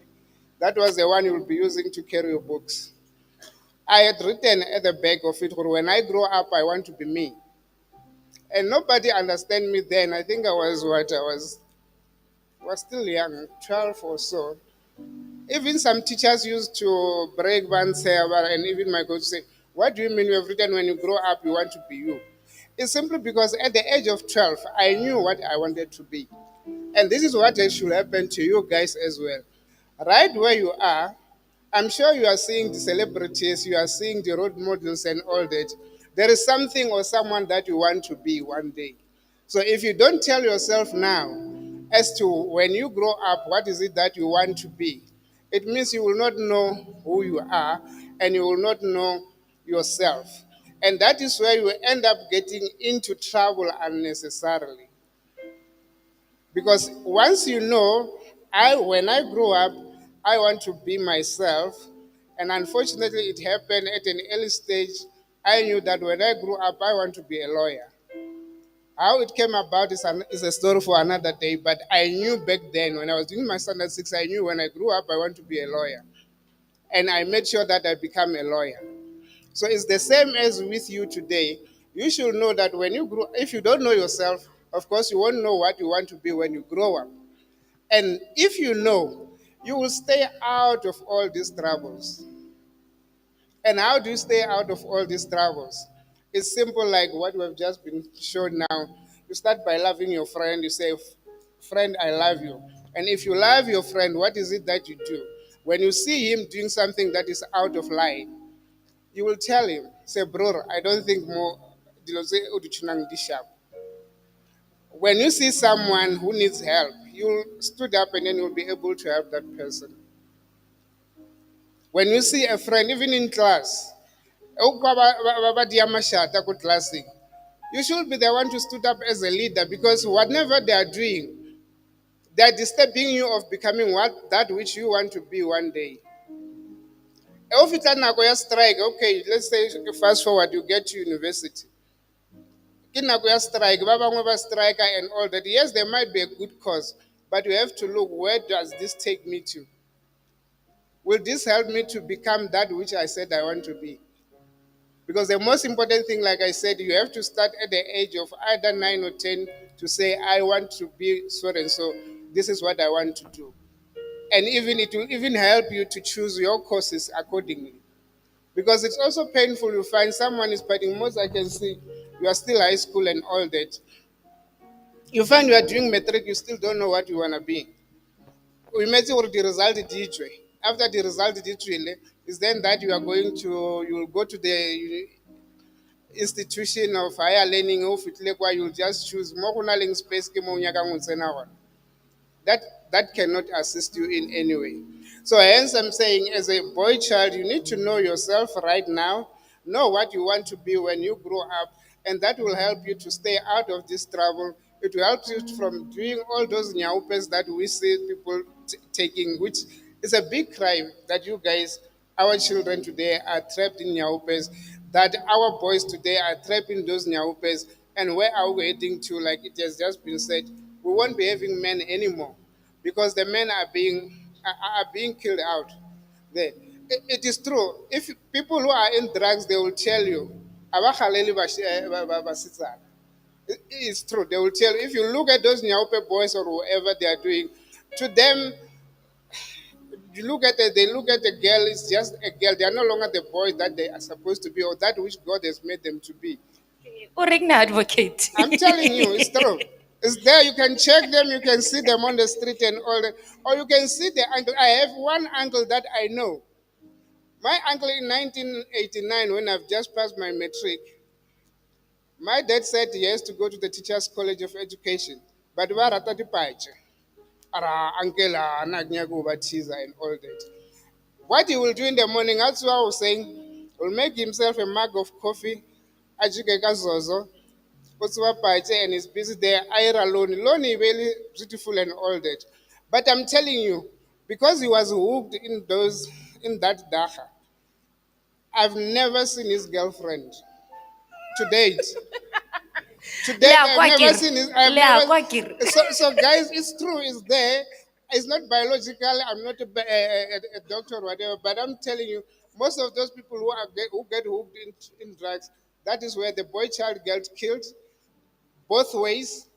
That was the one you would be using to carry your books. I had written at the back of it, when I grow up, I want to be me. And nobody understand me then. I think I was what? I was still young, 12 or so. Even some teachers used to break one server, and even my coach say, "What do you mean you have written when you grow up you want to be you?" It's simply because at the age of 12, I knew what I wanted to be. And this is what should happen to you guys as well. Right where you are, I'm sure you are seeing the celebrities, you are seeing the role models and all that. There is something or someone that you want to be one day. So if you don't tell yourself now as to when you grow up, what is it that you want to be, it means you will not know who you are and you will not know yourself. And that is where you end up getting into trouble unnecessarily. Because once you know, when I grow up, I want to be myself. And unfortunately, it happened at an early stage. I knew that when I grew up, I want to be a lawyer. How it came about is a story for another day, but I knew back then when I was doing my standard 6, I knew when I grew up, I want to be a lawyer. And I made sure that I become a lawyer. So it's the same as with you today. You should know that when you grow, if you don't know yourself, of course, you won't know what you want to be when you grow up. And if you know, you will stay out of all these troubles. And how do you stay out of all these troubles? It's simple, like what we have just been shown now. You start by loving your friend. You say, "Friend, I love you." And if you love your friend, what is it that you do? When you see him doing something that is out of line, you will tell him, say, "Bro, I don't think more." When you see someone who needs help, you'll stood up and then you'll be able to help that person. When you see a friend, even in class, you should be the one to stood up as a leader, because whatever they are doing, they are disturbing you of becoming that which you want to be one day. If it's a strike, okay, let's say fast forward, you get to university. Strike, striker and all that. Yes, there might be a good cause, but you have to look, where does this take me to? Will this help me to become that which I said I want to be? Because the most important thing, like I said, you have to start at the age of either 9 or 10 to say, "I want to be so and so. This is what I want to do." And even it will even help you to choose your courses accordingly. Because it's also painful to find someone is studying, most I can see, you are still high school and all that. You find you are doing matric, you still don't know what you want to be. We met with the result teacher. After the result teacher is then that you are going to, you will go to the institution of higher learning of it, where you'll just choose more space that that cannot assist you in any way. So hence I'm saying, as a boy child, you need to know yourself right now, know what you want to be when you grow up, and that will help you to stay out of this trouble. It will help you from doing all those nyaupes that we see people taking, which is a big crime that you guys, our children today are trapped in nyaupes, that our boys today are trapped in those nyaupes. And where are we heading to? Like it has just been said, we won't be having men anymore, because the men are being killed out there. It is true. If people who are in drugs, they will tell you, "Abakhaleli basitsana." It's true. They will tell you. If you look at those Nyaupe boys or whatever they are doing, to them, you look at it, they look at the girl, it's just a girl. They are no longer the boys that they are supposed to be, or that which God has made them to be. Uregna advocate. I'm telling you, it's true. It's there. You can check them. You can see them on the street and all that. Or you can see the uncle. I have one uncle that I know. My uncle in 1989, when I've just passed my matric, my dad said he has to go to the Teachers College of Education. But where are the page? Uncle, and all that. What he will do in the morning, that's what I was saying, will make himself a mug of coffee, ajike zozo, and is busy there. Ira Loni is really beautiful and all that. But I'm telling you, because he was hooked in that daha, I've never seen his girlfriend to date. To date, Lea, I've kwa never kere. seen it. I've Lea, never. kwa kere. So, guys, it's true. It's there. It's not biological. I'm not a doctor or whatever, but I'm telling you, most of those people who get hooked in drugs, that is where the boy child gets killed both ways.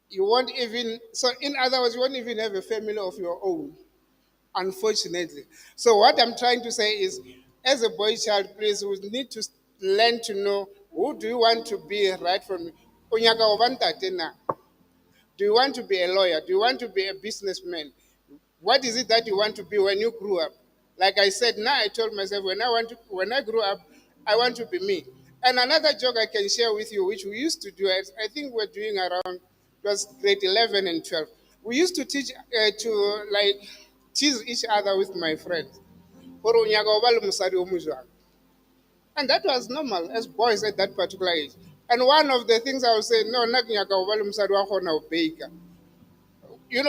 You won't even, so in other words, you won't even have a family of your own, unfortunately. So what I'm trying to say is, as a boy child, please, we need to learn to know who do you want to be right from. Onyaka obanta na. Do you want to be a lawyer? Do you want to be a businessman? What is it that you want to be when you grew up? Like I said, now I told myself when I grew up, I want to be me. And another joke I can share with you, which we used to do, I think we're doing around, it was grade 11 and 12. We used to teach to like tease each other with my friends. And that was normal as boys at that particular age. And one of the things I would say, no,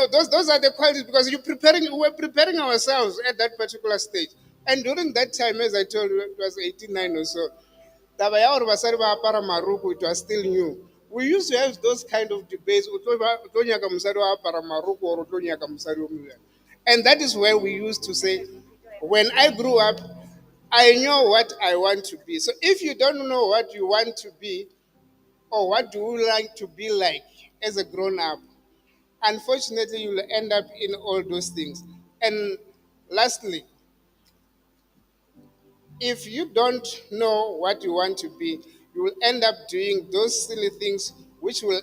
those are the qualities because we're preparing ourselves at that particular stage. And during that time, as I told you, it was 89 or so. Taba ya hore basadi ba apara maroko, it was still new. We used to have those kind of debates. O tlo nyaka mosadi wa apara maroko or o tlo nyaka mosadi o molela. And that is where we used to say, when I grew up, I know what I want to be. So if you don't know what you want to be, or what do you like to be like as a grown up, unfortunately, you will end up in all those things. And lastly, if you don't know what you want to be, you will end up doing those silly things which will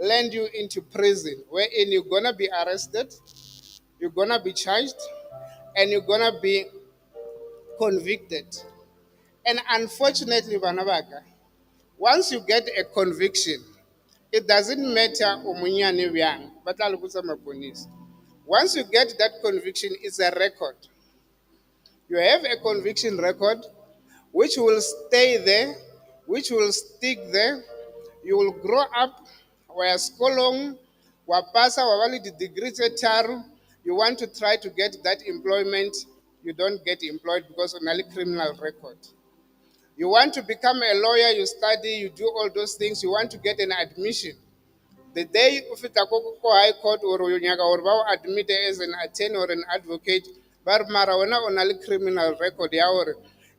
land you into prison, wherein you're going to be arrested, you're going to be charged, and you're going to be convicted. And unfortunately, Banabaka, once you get a conviction, it doesn't matter umunyane byang, but I'll put some police. Once you get that conviction, it's a record. You have a conviction record which will stay there, which will stick there. You will grow up, where skolong, where pasa, where the degree taru. You want to try to get that employment, you don't get employed because of a criminal record. You want to become a lawyer, you study, you do all those things, you want to get an admission. The day of it, high court or you admitted as an attorney or an advocate, but marawana on a criminal record.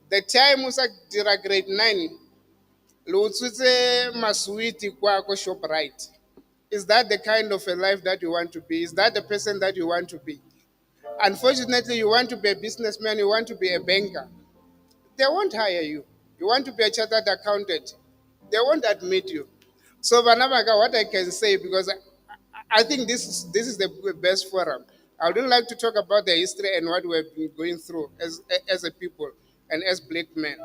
The time was at grade 9, Lutsutse Maswiti Kwako shop right. Is that the kind of a life that you want to be? Is that the person that you want to be? Unfortunately, you want to be a businessman, you want to be a banker. They won't hire you. You want to be a chartered accountant. They won't admit you. So, Vanamaga, what I can say, because I think this is the best forum. I would like to talk about the history and what we've been going through as a people and as black men.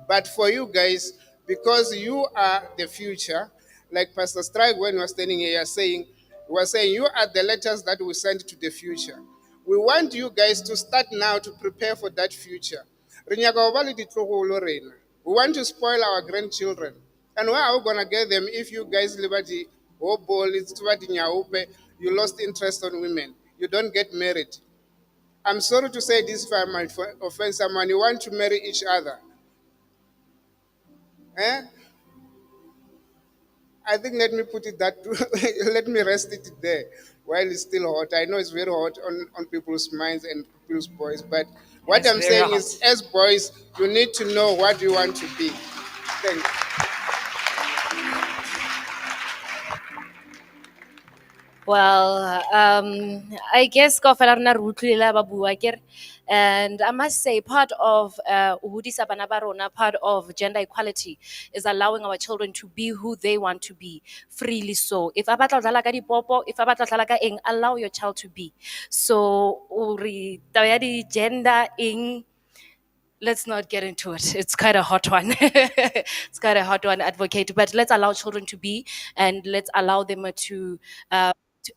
But for you guys, because you are the future, like Pastor Strike when he was standing here saying, was saying you are the letters that we send to the future. We want you guys to start now to prepare for that future. We want to spoil our grandchildren. And where are we going to get them if you guys liberty, oh, ball, you lost interest on women, you don't get married? I'm sorry to say this if I might offend someone, you want to marry each other. Eh? I think let me put it that, let me rest it there while it's still hot. I know it's very hot on people's minds and people's boys, but what I'm saying is, as boys, you need to know what you want to be. Thank you. Well, I guess and I must say part of Uhudisa Bana ba rona, part of gender equality is allowing our children to be who they want to be freely. So if abatla dlala ka dipopo, if abatla dlala ka eng, allow your child to be. So uri taba ya di gender eng, let's not get into it. It's quite a hot one. It's quite a hot one, advocate. But let's allow children to be, and let's allow them to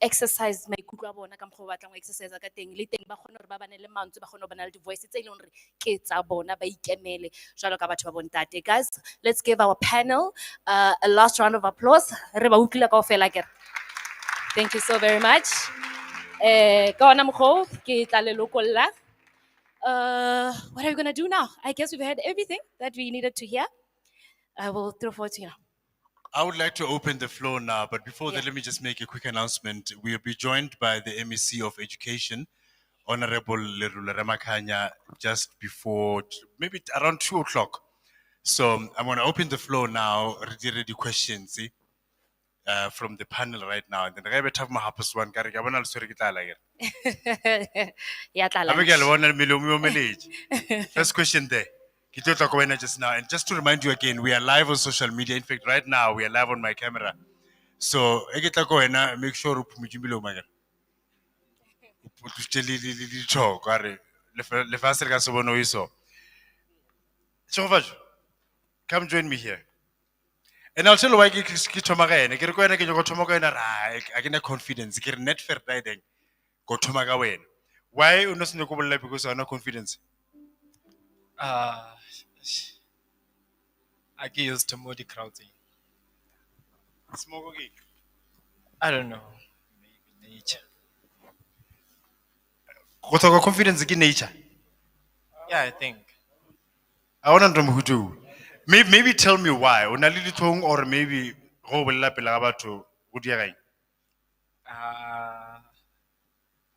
exercise maikutlo a bona ka mokgwa o batlang ho exercise ka teng le teng ba kgone hore ba bane le mantswe ba kgone ho bana le di-voice tse e leng hore ke tsa bona ba ikemele jwalo ka batho ba bontate. Guys, let's give our panel a last round of applause. Re ba utlwile kaofela akere. Thank you so very much. Ka ona mokgwa ke tla le lokolla. What are we going to do now? I guess we've heard everything that we needed to hear. I will throw forward to you now. I would like to open the floor now, but before that, let me just make a quick announcement. We'll be joined by the MEC of Education, Honorable Lerula Ramakanya, just before, maybe around 2 o'clock. So I'm going to open the floor now, ready questions from the panel right now. And then I have mahapus one, kare ke bona le swere ke tla la here. Ya tla Habe ke a le lunch. bona mmele o mo omeletse. First question there. Ke tlo tla ko wena just now. And just to remind you again, we are live on social media. In fact, right now, we are live on my camera. So, e ke tla ko wena, make sure o phumutse mmele o magere. O tlositse le dithoko, a re, lefatshe le ka se bone o iso. Tshogofadi, come join me here. And I'll tell you why ke thoma ka ene. Ke re ko wena ke nyaka go thoma ka wena, a ke na confidence. Ke re net fair riding, go thoma ka wena. Why o no se nyako bolela because I no confidence? I get used to more the crowding. Smoke again. I don't know. Maybe nature. Go tlhoka confidence ke nature. Yeah, I think. I want to know who do. Maybe tell me why. O na le dithong or maybe go bolela pele ga batho go diega eng?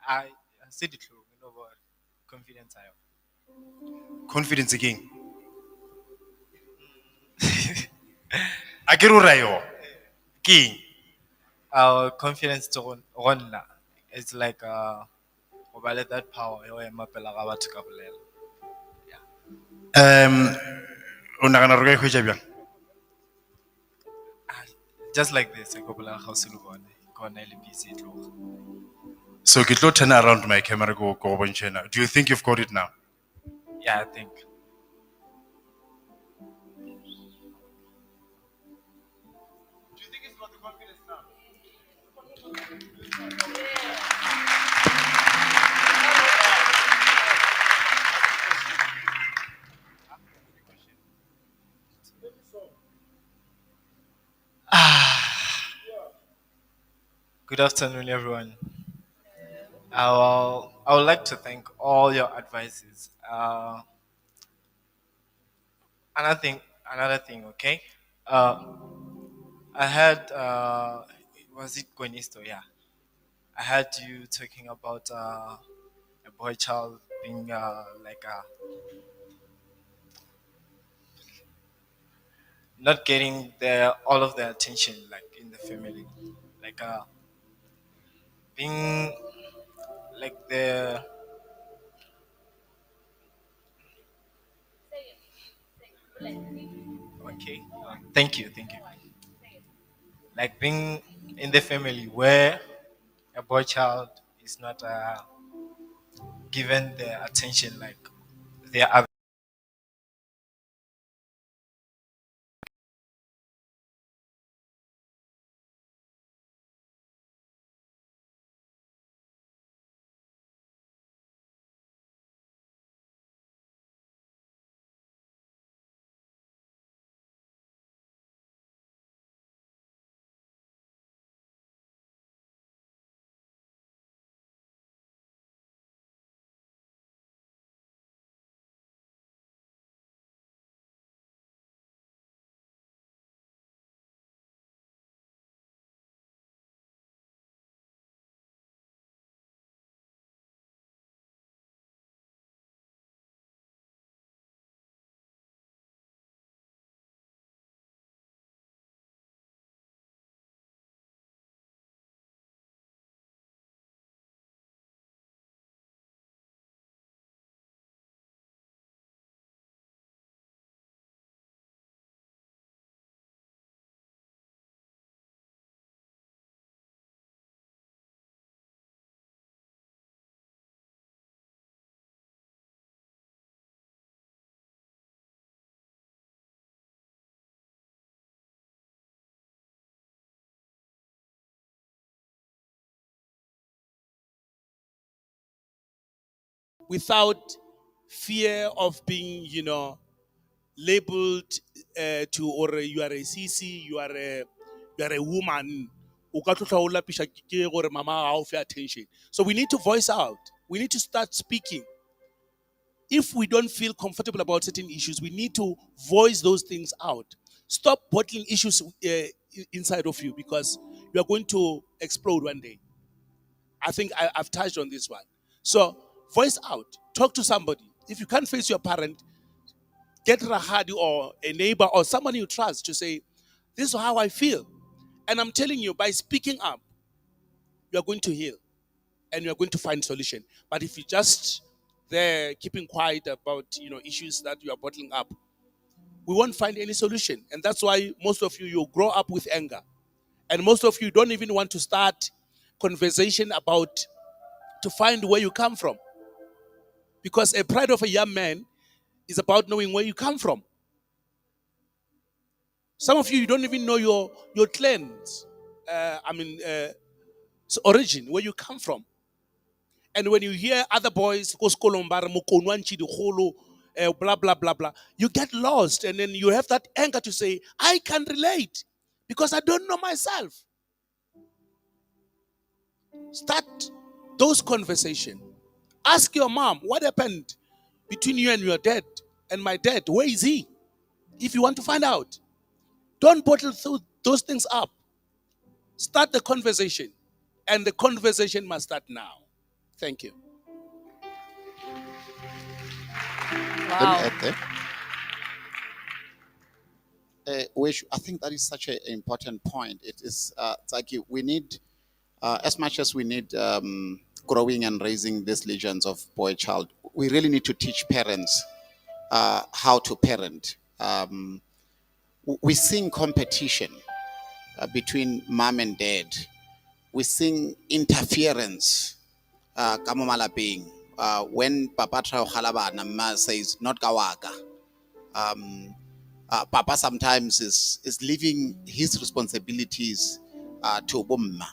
I see the clue. You know what? Confidence I have. Confidence again. A ke re o ra yo. Ke eng? Our confidence to run. It's like let that power. You am pela ga batho ka bolela. O nagana re ka e hwetša bjang? Just like this, I go bolela ga o se le bone. Go na le busy tlo. So ke tlo turn around my camera go bontšhe na. Do you think you've got it now? Yeah, I think. Good afternoon, everyone. I would like to thank all your advices. Another thing, okay? I had, was it Guanisto? Yeah. I heard you talking about a boy child being not getting all of the attention like in the family, like being like the okay. Thank you. Like being in the family where a boy child is not given the attention like their other. Without fear of being, labeled or you are a CC, you are a woman. O ka tlotla o lapisha ke gore mama ga o fe attention. So we need to voice out. We need to start speaking. If we don't feel comfortable about certain issues, we need to voice those things out. Stop bottling issues inside of you, because you are going to explode one day. I think I've touched on this one. So voice out, talk to somebody. If you can't face your parent, get Rahadi or a neighbor or someone you trust to say, this is how I feel. And I'm telling you, by speaking up, you are going to heal and you are going to find solution. But if you just there keeping quiet about issues that you are bottling up, we won't find any solution. And that's why most of you grow up with anger. And most of you don't even want to start conversation about to find where you come from. Because a pride of a young man is about knowing where you come from. Some of you don't even know your clans. Origin, where you come from. And when you hear other boys, blah, blah, blah, blah, you get lost. And then you have that anger to say, I can relate because I don't know myself. Start those conversations. Ask your mom, what happened between you and your dad and my dad? Where is he? If you want to find out. Don't bottle those things up. Start the conversation. And the conversation must start now. Thank you. Let me Wow. add there. Which I think that is such an important point. It is it's like we need, as much as we need growing and raising these legions of boy child, we really need to teach parents how to parent. We sing competition between mom and dad. We sing interference. Ka mo malapeng. When Papa try to halabana, Ma says not kawaka. Papa sometimes is leaving his responsibilities to Bomma.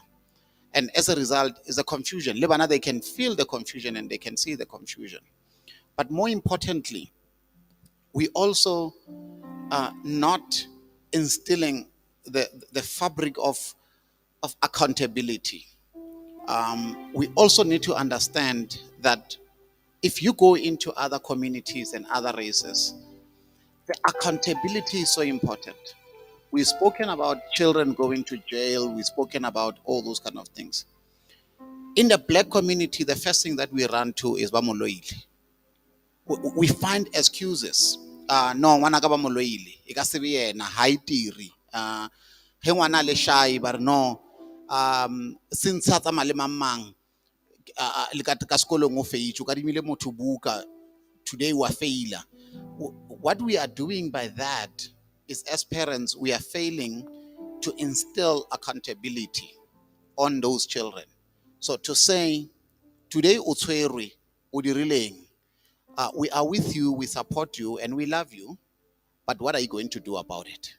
And as a result, is a confusion. Lebana, they can feel the confusion and they can see the confusion. But more importantly, we also not instilling the fabric of accountability. We also need to understand that if you go into other communities and other races, the accountability is so important. We've spoken about children going to jail. We've spoken about all those kind of things. In the black community, the first thing that we run to is bamoloile. We find excuses. No, ngwana ka bamoloile. E ka se be yena, ha e tiri. He ngwana le shy, but no. Since sa tsamaya le mang le ka sekolong o feitse o kadimile motho buka, today we are failure. What we are doing by that is, as parents, we are failing to instill accountability on those children. So to say, today o tshwerwe, o dirileng, we are with you, we support you, and we love you, but what are you going to do about it?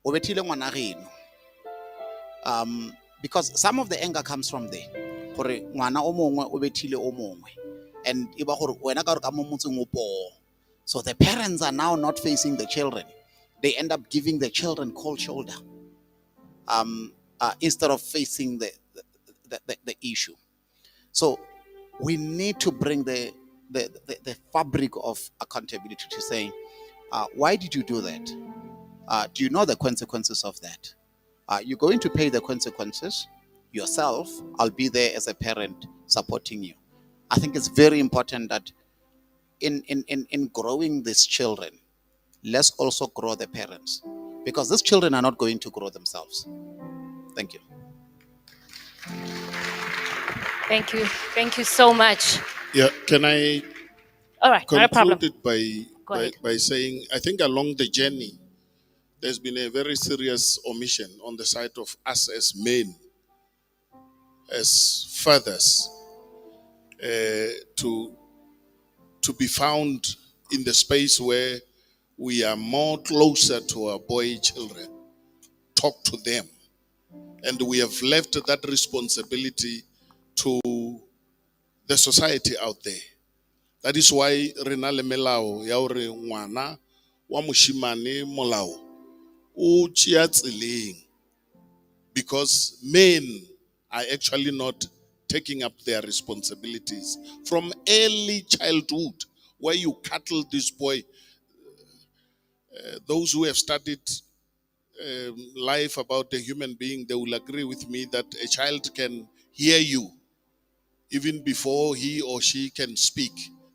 O bethile ngwana geno. Because some of the anger comes from there. Gore ngwana o mongwe o bethile o mongwe. And iba gore wena ka re ka mo motseng o poo. So the parents are now not facing the children. They end up giving the children cold shoulder instead of facing the issue. So we need to bring the fabric of accountability to say, why did you do that? Do you know the consequences of that? You're going to pay the consequences yourself. I'll be there as a parent supporting you. I think it's very important that in growing these children, let's also grow the parents, because these children are not going to grow themselves. Thank you. Thank you. Thank you so much. Yeah, can I All right, not a problem. conclude it Go ahead. by saying, I think along the journey, there's been a very serious omission on the side of us as men, as fathers, to be found in the space where we are more closer to our boy children, talk to them. And we have left that responsibility to the society out there. That is why rena le melao ya hore ngwana wa moshimane molao o tšea tseleng, because men are actually not taking up their responsibilities from early childhood, where you cattle this boy. Those who have studied life about a human being, they will agree with me that a child can hear you even before he or she can speak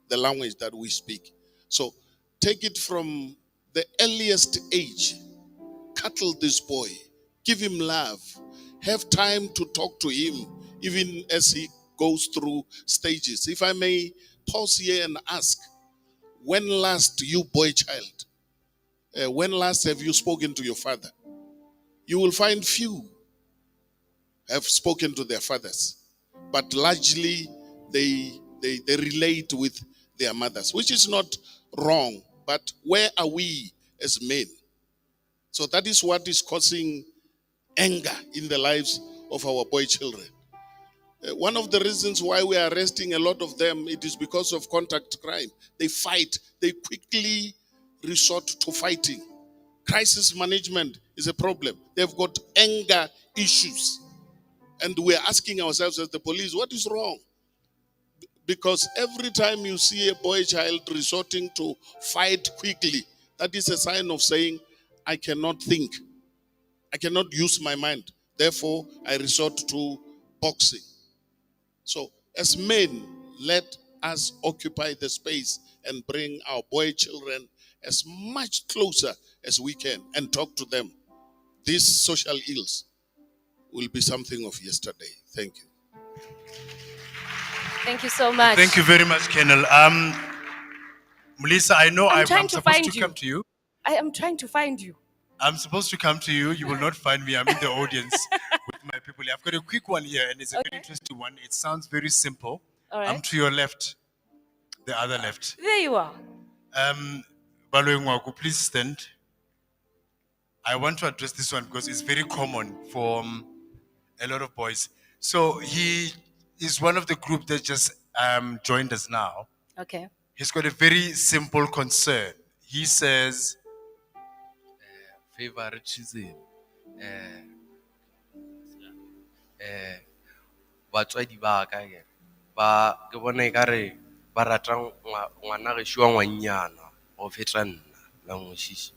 the language that we speak. So take it from the earliest age. Cuddle this boy, give him love, have time to talk to him, even as he goes through stages. If I may pause here and ask, when last, you boy child, when last have you spoken to your father? You will find few have spoken to their fathers, but largely they relate with their mothers, which is not wrong. But where are we as men? So that is what is causing anger in the lives of our boy children. One of the reasons why we are arresting a lot of them, it is because of contact crime. They fight. They quickly resort to fighting. Crisis management is a problem. They've got anger issues. And we're asking ourselves as the police, what is wrong? Because every time you see a boy child resorting to fight quickly, that is a sign of saying, I cannot think. I cannot use my mind. Therefore, I resort to boxing. So, as men, let us occupy the space and bring our boy children as much closer as we can and talk to them. These social ills will be something of yesterday. Thank you. Thank you so much. Thank you very much, Colonel. Melissa, I know I'm trying to supposed find to you. come to you. I am trying to find you. I'm supposed to come to you. You will not find me. I'm in the audience with my people. I've got a quick one here, and it's a very interesting one. It sounds very simple. All right. I'm to your left, the other left. There you are. Baloyengwaku, please stand. I want to address this one because it's very common for a lot of boys. So he is one of the group that just joined us now. Okay. He's got a very simple concern. He says, favoritism. Batswadi ba ka ke ba ke bona ekare ba rata ngwana ge shwa ngwanyana go feta nna la ngoshishi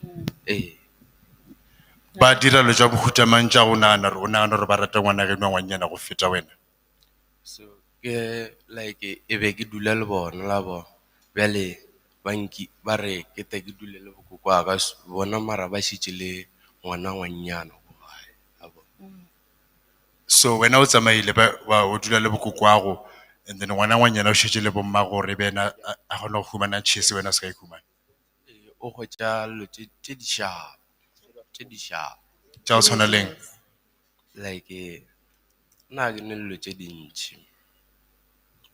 ba dira lo ja bohuta mantja go nagana gore ba rata ngwana ge ngwanyana go feta wena. so ke like e be ke dula le bona la bona bjale banki ba re ke te ke dule le bokoko wa ka bona mara ba šitše le ngwana ngwanyana So when I was tsamaile ba o dula le bokokwago, and then ngwana o šetše le bomma gore bena a gona go humana tšhese wena se ka ikhumana. o hwetša dilo tše di sharp Tša go tshwana leng? like nna ke ne dilo tše dintšhi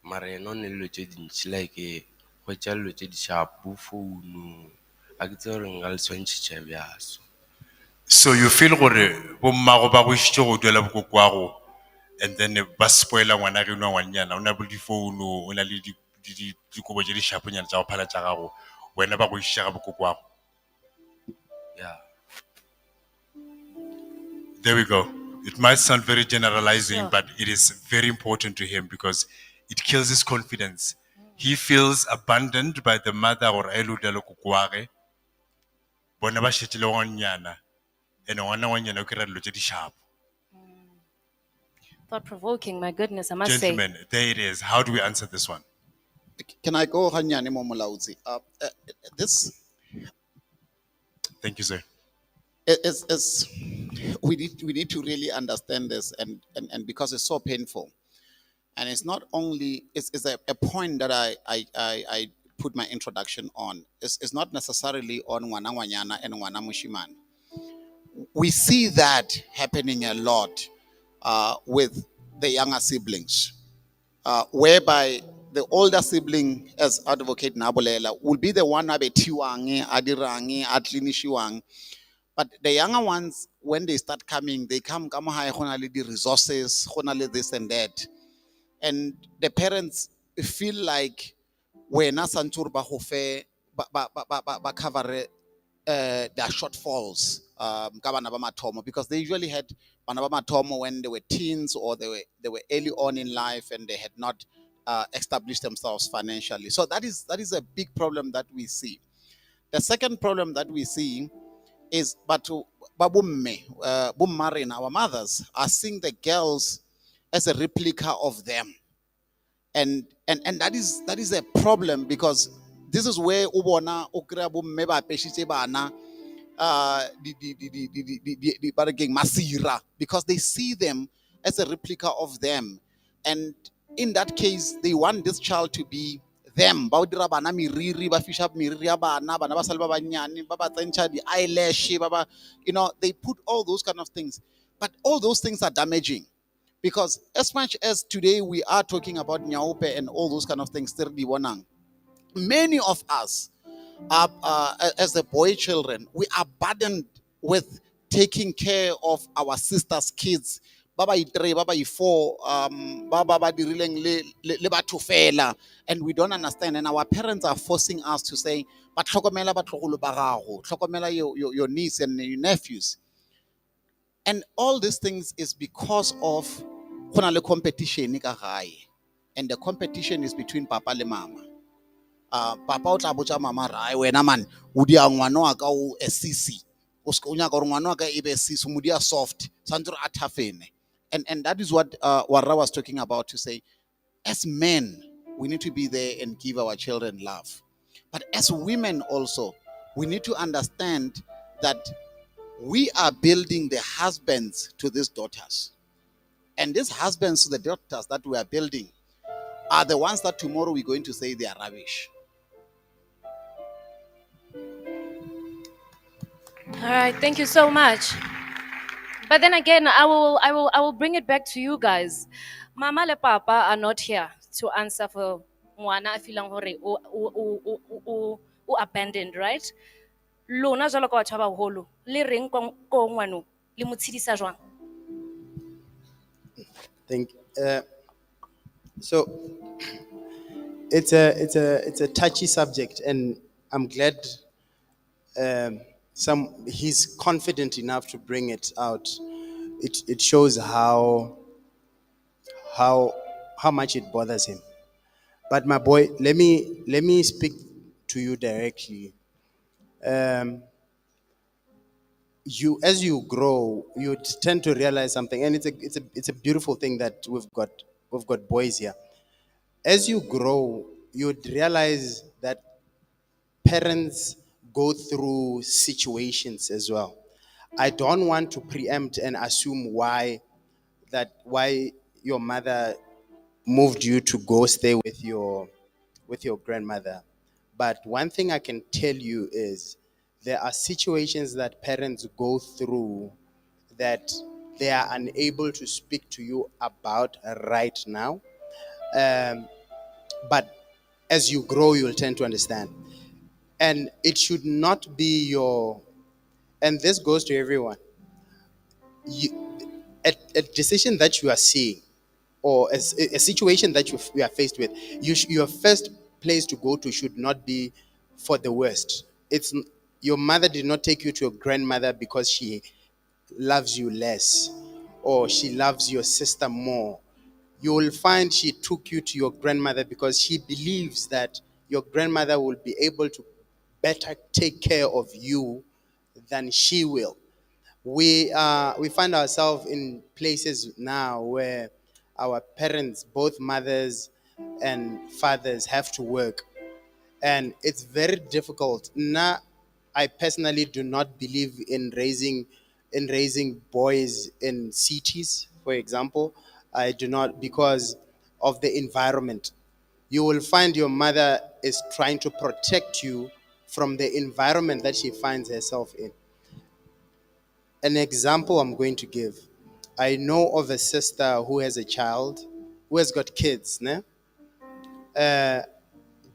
mara yena o ne dilo tše dintšhi like hwetša dilo tše di sharp founu a ke tse gore nka le tshwantšhitša bjaso. So you feel gore bomma go ba go šitše go duela bokokwago, and then ba spoila ngwana ge ngwanyana o na le difounu o na le dikobo tše di šaponyana tša go phala tša gago, wena ba go išitša ga bokokwago. Yeah. There we go. It might sound very generalizing, but it is very important to him because it kills his confidence. He feels abandoned by the mother or eludelo kukware. Bona ba šetše le ngwanyana, and ngwanyana o kry-a dilo tše di sharp. Thought-provoking, my goodness, I must Gentlemen, say. there it is. How do we answer this one? Can I go hanyane mo molaodi? This Thank you, sir. is we need to really understand this, and because it's so painful, and it's not only it's a point that I put my introduction on. It's not necessarily on wana wanyana and wana mushiman. We see that happening a lot with the younger siblings, whereby the older sibling, as Advocate Nabolela, will be the one abetiwangi, adirangi, atlinishiwang. But the younger ones, when they start coming, they come high, the resources, this and that. And the parents feel like when Santur Bahofe cover their shortfalls, because they usually had Banabama when they were teens or they were early on in life and they had not established themselves financially. So that is a big problem that we see. The second problem that we see is but babumme, bummarina, our mothers are seeing the girls as a replica of them. And that is a problem, because this is where ubona ukra bomme ba peshitse bana ba re keng, masira, because they see them as a replica of them. And in that case, they want this child to be them. Ba o dira bana miriri, ba fish up miriri ya bana ba sale ba banyane, ba tsentsha di eyelash, they put all those kind of things. But all those things are damaging, because as much as today we are talking about nyaope and all those kind of things, many of us are, as the boy children, we are burdened with taking care of our sisters' kids. Baba itre, baba ifo, baba dirileng le batho fela, and we don't understand. And our parents are forcing us to say, "But tlhokomela batlogolo ba gago, tlhokomela your niece and your nephews." And all these things is because of go na le competition ka gae, and the competition is between papa le mama. Papa o tla botsa mama ra wena man o dia ngwana wa ka o sisi o se o nyaka gore ngwana wa ka e be sisi mo dia soft santse a toughene. And that is what Warra was talking about, to say, as men we need to be there and give our children love, but as women also we need to understand that we are building the husbands to these daughters, and these husbands to the daughters that we are building are the ones that tomorrow we're going to say they are rubbish. All right, thank you so much. But then again, I will bring it back to you guys. Mama and Papa are not here to answer for ngwana a feeling hore o abandoned, right? Lona jwalo ka batho ba baholo, le reng ko ngwano le mo tshedisa jwang? Thank. So it's a touchy subject, and I'm glad he's confident enough to bring it out. It shows how much it bothers him. But my boy, let me speak to you directly. You, as you grow, you tend to realize something, and it's a beautiful thing that we've got boys here. As you grow, you'd realize that parents go through situations as well. I don't want to preempt and assume why your mother moved you to go stay with your grandmother. But one thing I can tell you is there are situations that parents go through that they are unable to speak to you about right now. But as you grow, you'll tend to understand. And it should not be and this goes to everyone, a decision that you are seeing, or a situation that you are faced with, your first place to go to should not be for the worst. Your mother did not take you to your grandmother because she loves you less, or she loves your sister more. You will find she took you to your grandmother because she believes that your grandmother will be able to better take care of you than she will. We find ourselves in places now where our parents, both mothers and fathers, have to work, and it's very difficult. Now, I personally do not believe in raising boys in cities, for example. I do not, because of the environment. You will find your mother is trying to protect you from the environment that she finds herself in. An example I'm going to give. I know of a sister who has a child, who has got kids,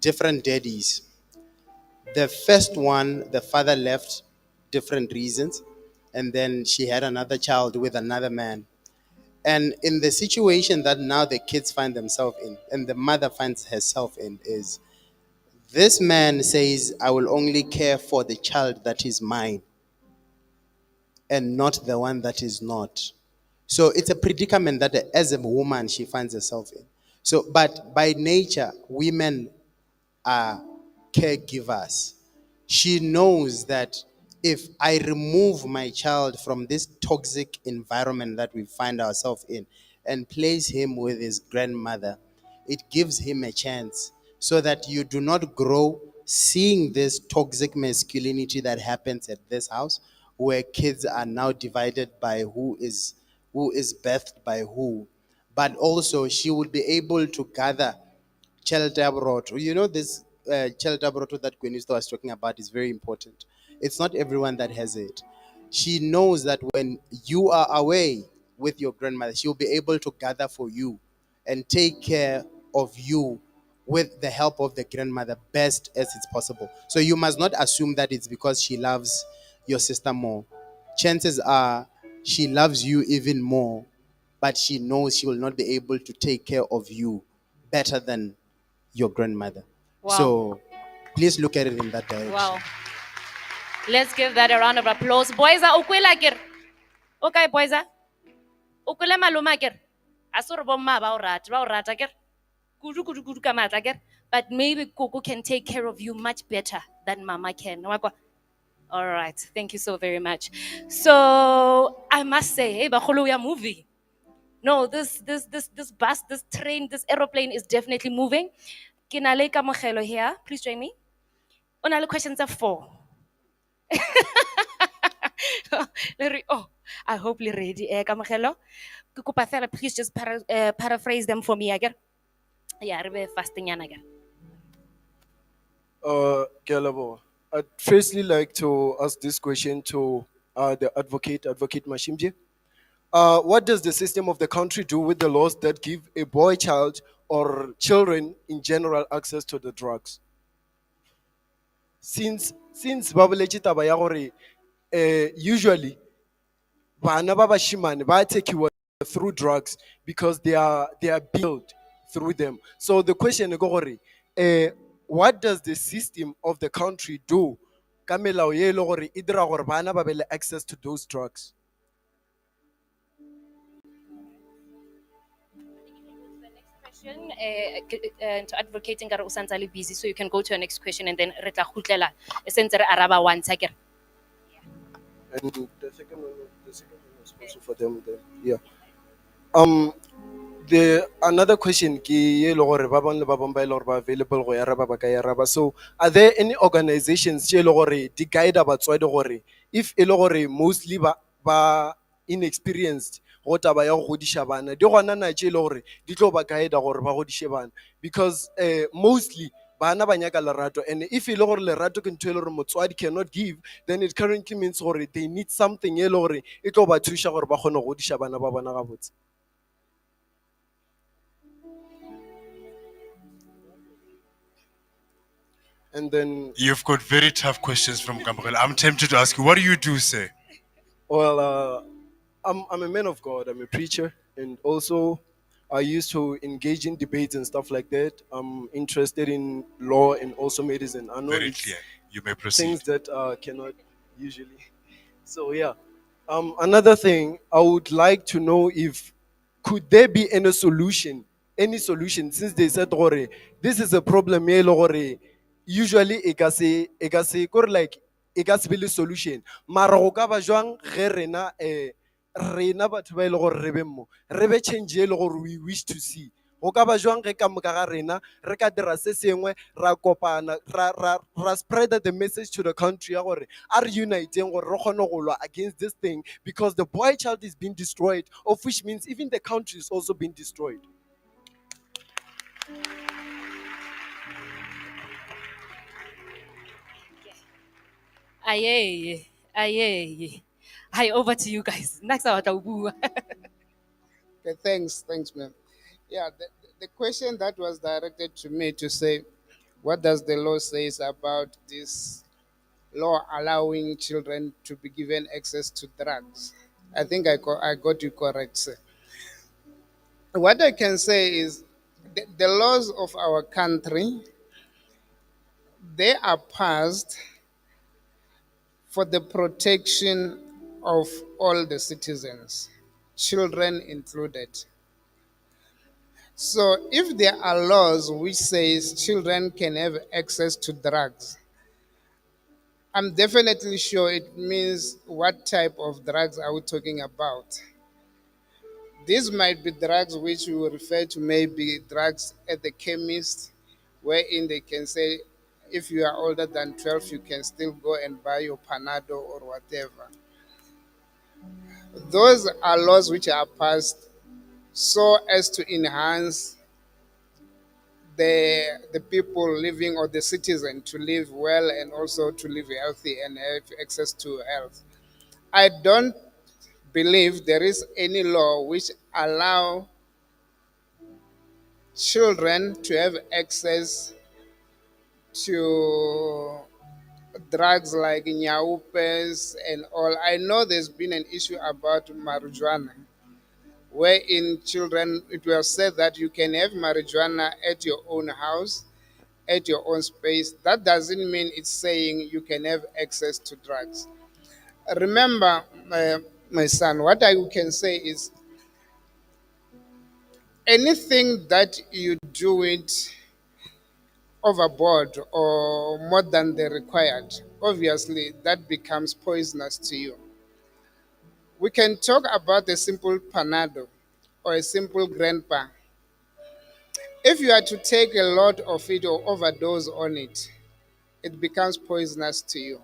different daddies. The first one, the father left, different reasons, and then she had another child with another man. And in the situation that now the kids find themselves in, and the mother finds herself in, is this man says, I will only care for the child that is mine and not the one that is not. So it's a predicament that as a woman she finds herself in. So, but by nature, women are caregivers. She knows that if I remove my child from this toxic environment that we find ourselves in and place him with his grandmother, it gives him a chance so that you do not grow seeing this toxic masculinity that happens at this house, where kids are now divided by who is birthed by who. But also she would be able to gather Cheltabroto. You know, this Cheltabroto that Gwenisto was talking about is very important. It's not everyone that has it. She knows that when you are away with your grandmother, she'll be able to gather for you and take care of you with the help of the grandmother best as it's possible. So you must not assume that it's because she loves your sister more. Chances are she loves you even more, but she knows she will not be able to take care of you better than your grandmother. Wow. So please look at it in that direction. Wow. Let's give that a round of applause. Boys are ukwela. Okay, boys are. Ukwela maluma ker. Asur bomma ba urata ker. Kudu kudu kudu kamata ker. But maybe Coco can take care of you much better than Mama can. All right. Thank you so very much. So I must say, hey, Bakholo, we are moving. No, this bus, this train, this aeroplane is definitely moving. Kinale kamogelo here. Please join me. Onale questions are 4. Oh, I hope you're ready. Kamogelo. Kukupa fela, please just paraphrase them for me again. Yeah, rebe fasting yan again. Kelabo, I'd firstly like to ask this question to the Advocate Mashimje. What does the system of the country do with the laws that give a boy child or children in general access to the drugs? Since babaletse taba ya gore usually bana ba bashimane ba takewa through drugs because they are built through them. So the question is gore what does the system of the country do ka melao ye e le gore e dira gore bana ba be le access to those drugs? To advocating ka re o santse le busy, so you can go to your next question and then re tla khutlela e sentse re araba once akere. And the second one was also for them then. Yeah. The another question ke ye le gore ba bang le ba bang ba ile gore ba available go ya araba ba ka ya araba. So are there any organizations tše e le gore di guide batswadi gore if e le gore mostly ba inexperienced go taba ya go godisha bana di gona na tše e le gore di tlo ba guide gore ba godishe bana, because mostly bana ba nyaka lerato, and if e le gore lerato ke ntho e le gore motswadi cannot give, then it currently means gore they need something e le gore e tlo ba thusha gore ba kgone go godisha bana ba bona gabotse. And then You've got very tough questions from Gabriel. I'm tempted to ask you, what do you do, sir? well, I'm a man of God. I'm a preacher, and also I used to engage in debates and stuff like that. I'm interested in law and also medicine. I know Very it's clear. You may proceed. things that cannot usually. So yeah, another thing I would like to know if could there be any solution since they said gore this is a problem ye le gore usually e ka se kore like e ka se be le solution, mara go ka ba jwang ge rena batho ba ile gore re be mo re be change ye le gore we wish to see. Go ka ba jwang ge ka moka ga rena re ka dira se sengwe ra kopana ra spread the message to the country ya gore a re uniteng gore re kgone go lwa against this thing, because the boy child is being destroyed, of which means even the country is also being destroyed. Aye. Hi, over to you guys. Next out Okay, thanks, ma'am. Yeah, the question that was directed to me to say, what does the law says about this law allowing children to be given access to drugs? I think I got you correct, sir. What I can say is the laws of our country, they are passed for the protection of all the citizens, children included. So if there are laws which says children can have access to drugs, I'm definitely sure it means what type of drugs are we talking about. These might be drugs which we will refer to maybe drugs at the chemist, wherein they can say if you are older than 12, you can still go and buy your Panado or whatever. Those are laws which are passed so as to enhance the people living or the citizen to live well and also to live healthy and have access to health. I don't believe there is any law which allow children to have access to drugs like nyaupes and all. I know there's been an issue about marijuana, wherein children, it was said that you can have marijuana at your own house, at your own space. That doesn't mean it's saying you can have access to drugs. Remember, my son, what I can say is anything that you do it overboard or more than the required, obviously that becomes poisonous to you. We can talk about a simple panado or a simple grandpa. If you are to take a lot of it or overdose on it, it becomes poisonous to you.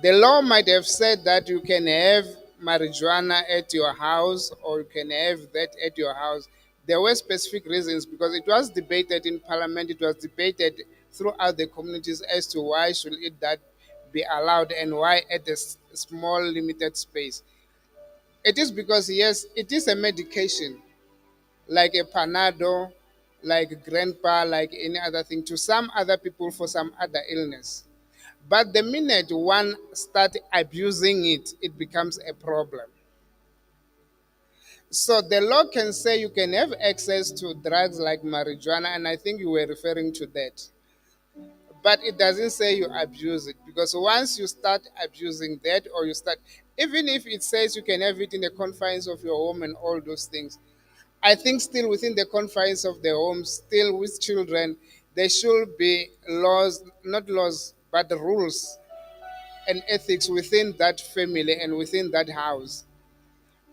The law might have said that you can have marijuana at your house or you can have that at your house. There were specific reasons because it was debated in parliament, it was debated throughout the communities as to why should it that be allowed and why at a small limited space. It is because yes, it is a medication like a panado, like grandpa, like any other thing to some other people for some other illness. But the minute one start abusing it, it becomes a problem. So the law can say you can have access to drugs like marijuana, and I think you were referring to that. But it doesn't say you abuse it because once you start abusing that, or you start, even if it says you can have it in the confines of your home and all those things, I think still within the confines of the home, still with children, there should be laws, not laws, but rules and ethics within that family and within that house.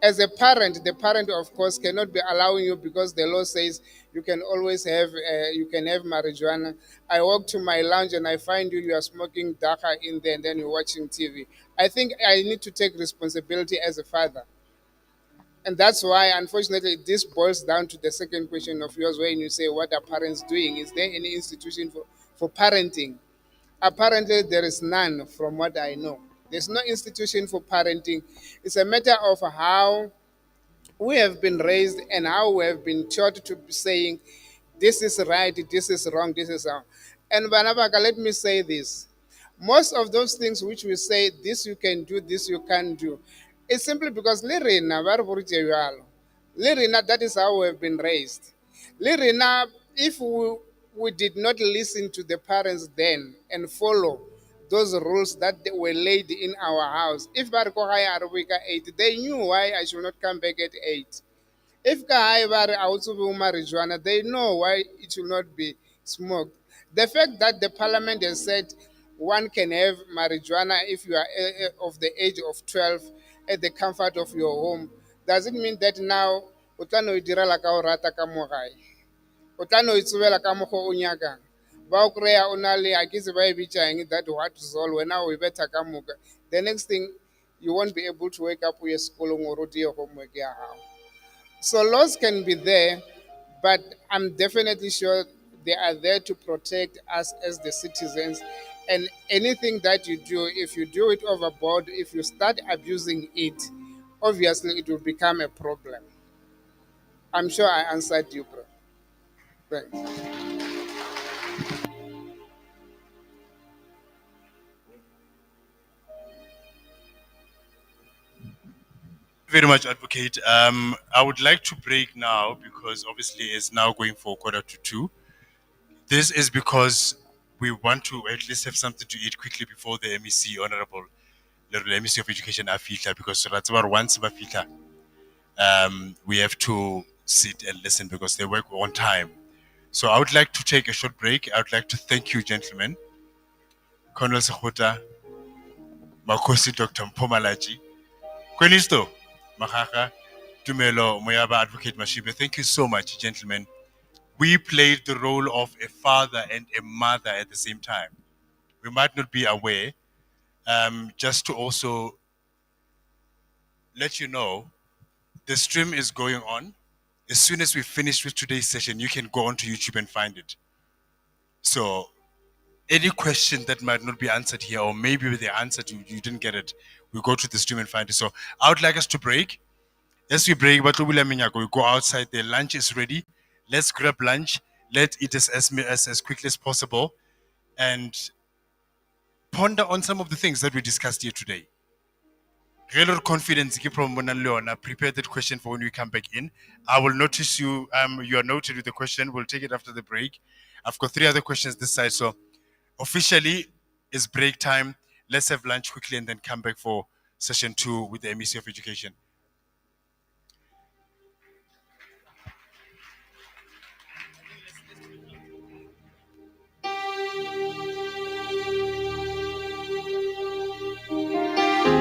As a parent, the parent, of course, cannot be allowing you because the law says you can always have, you can have marijuana. I walk to my lounge and I find you are smoking daka in there and then you're watching TV. I think I need to take responsibility as a father. And that's why, unfortunately, this boils down to the second question of yours when you say, what are parents doing? Is there any institution for parenting? Apparently, there is none from what I know. There's no institution for parenting. It's a matter of how we have been raised and how we have been taught to be saying, this is right, this is wrong, this is wrong. And Banabaka, let me say this. Most of those things which we say, this you can do, this you can't do, it's simply because Lirina, Lirina, that is how we have been raised. Lirina, if we did not listen to the parents then and follow those rules that they were laid in our house, if Barkohaya Arabika 8, they knew why I should not come back at 8. If Kahai were also marijuana, they know why it should not be smoked. The fact that the parliament has said one can have marijuana if you are of the age of 12 at the comfort of your home doesn't mean that now o tla no e dira la ka o rata ka mo gae. O tla no e tsubela ka mo go o nyakang. Ba o kry-a o na le a ke se ba e bitsang that what zol wena o e betha ka moka. The next thing you won't be able to wake up o ye sekolong o rute your homework ya gago. So laws can be there, but I'm definitely sure they are there to protect us as the citizens. And anything that you do, if you do it overboard, if you start abusing it, obviously it will become a problem. I'm sure I answered you, bro. Thanks. Very much, Advocate. I would like to break now because obviously it's now going for 1:45. This is because we want to at least have something to eat quickly before the MEC, Honorable, the MEC of Education, Afita, because that's about once Bafita, we have to sit and listen because they work on time. So I would like to take a short break. I would like to thank you, gentlemen. Colonel Sekhuta, Makosi Dr. Mpomalaji, Kwenisto, Makaka, Tumelo, Moyaba Advocate Mashibe. Thank you so much, gentlemen. We played the role of a father and a mother at the same time. We might not be aware. Just to also let you know, the stream is going on. As soon as we finish with today's session, you can go onto YouTube and find it. So any question that might not be answered here, or maybe they answered you didn't get it, we go to the stream and find it. So I would like us to break. As we break, but we go outside. The lunch is ready. Let's grab lunch. Let's eat as quickly as possible, and ponder on some of the things that we discussed here today. Real confidence, prepare that question for when we come back in. I will notice you. You are noted with the question. We'll take it after the break. I've got 3 other questions this side. So officially, it's break time. Let's have lunch quickly and then come back for session 2 with the MEC of Education.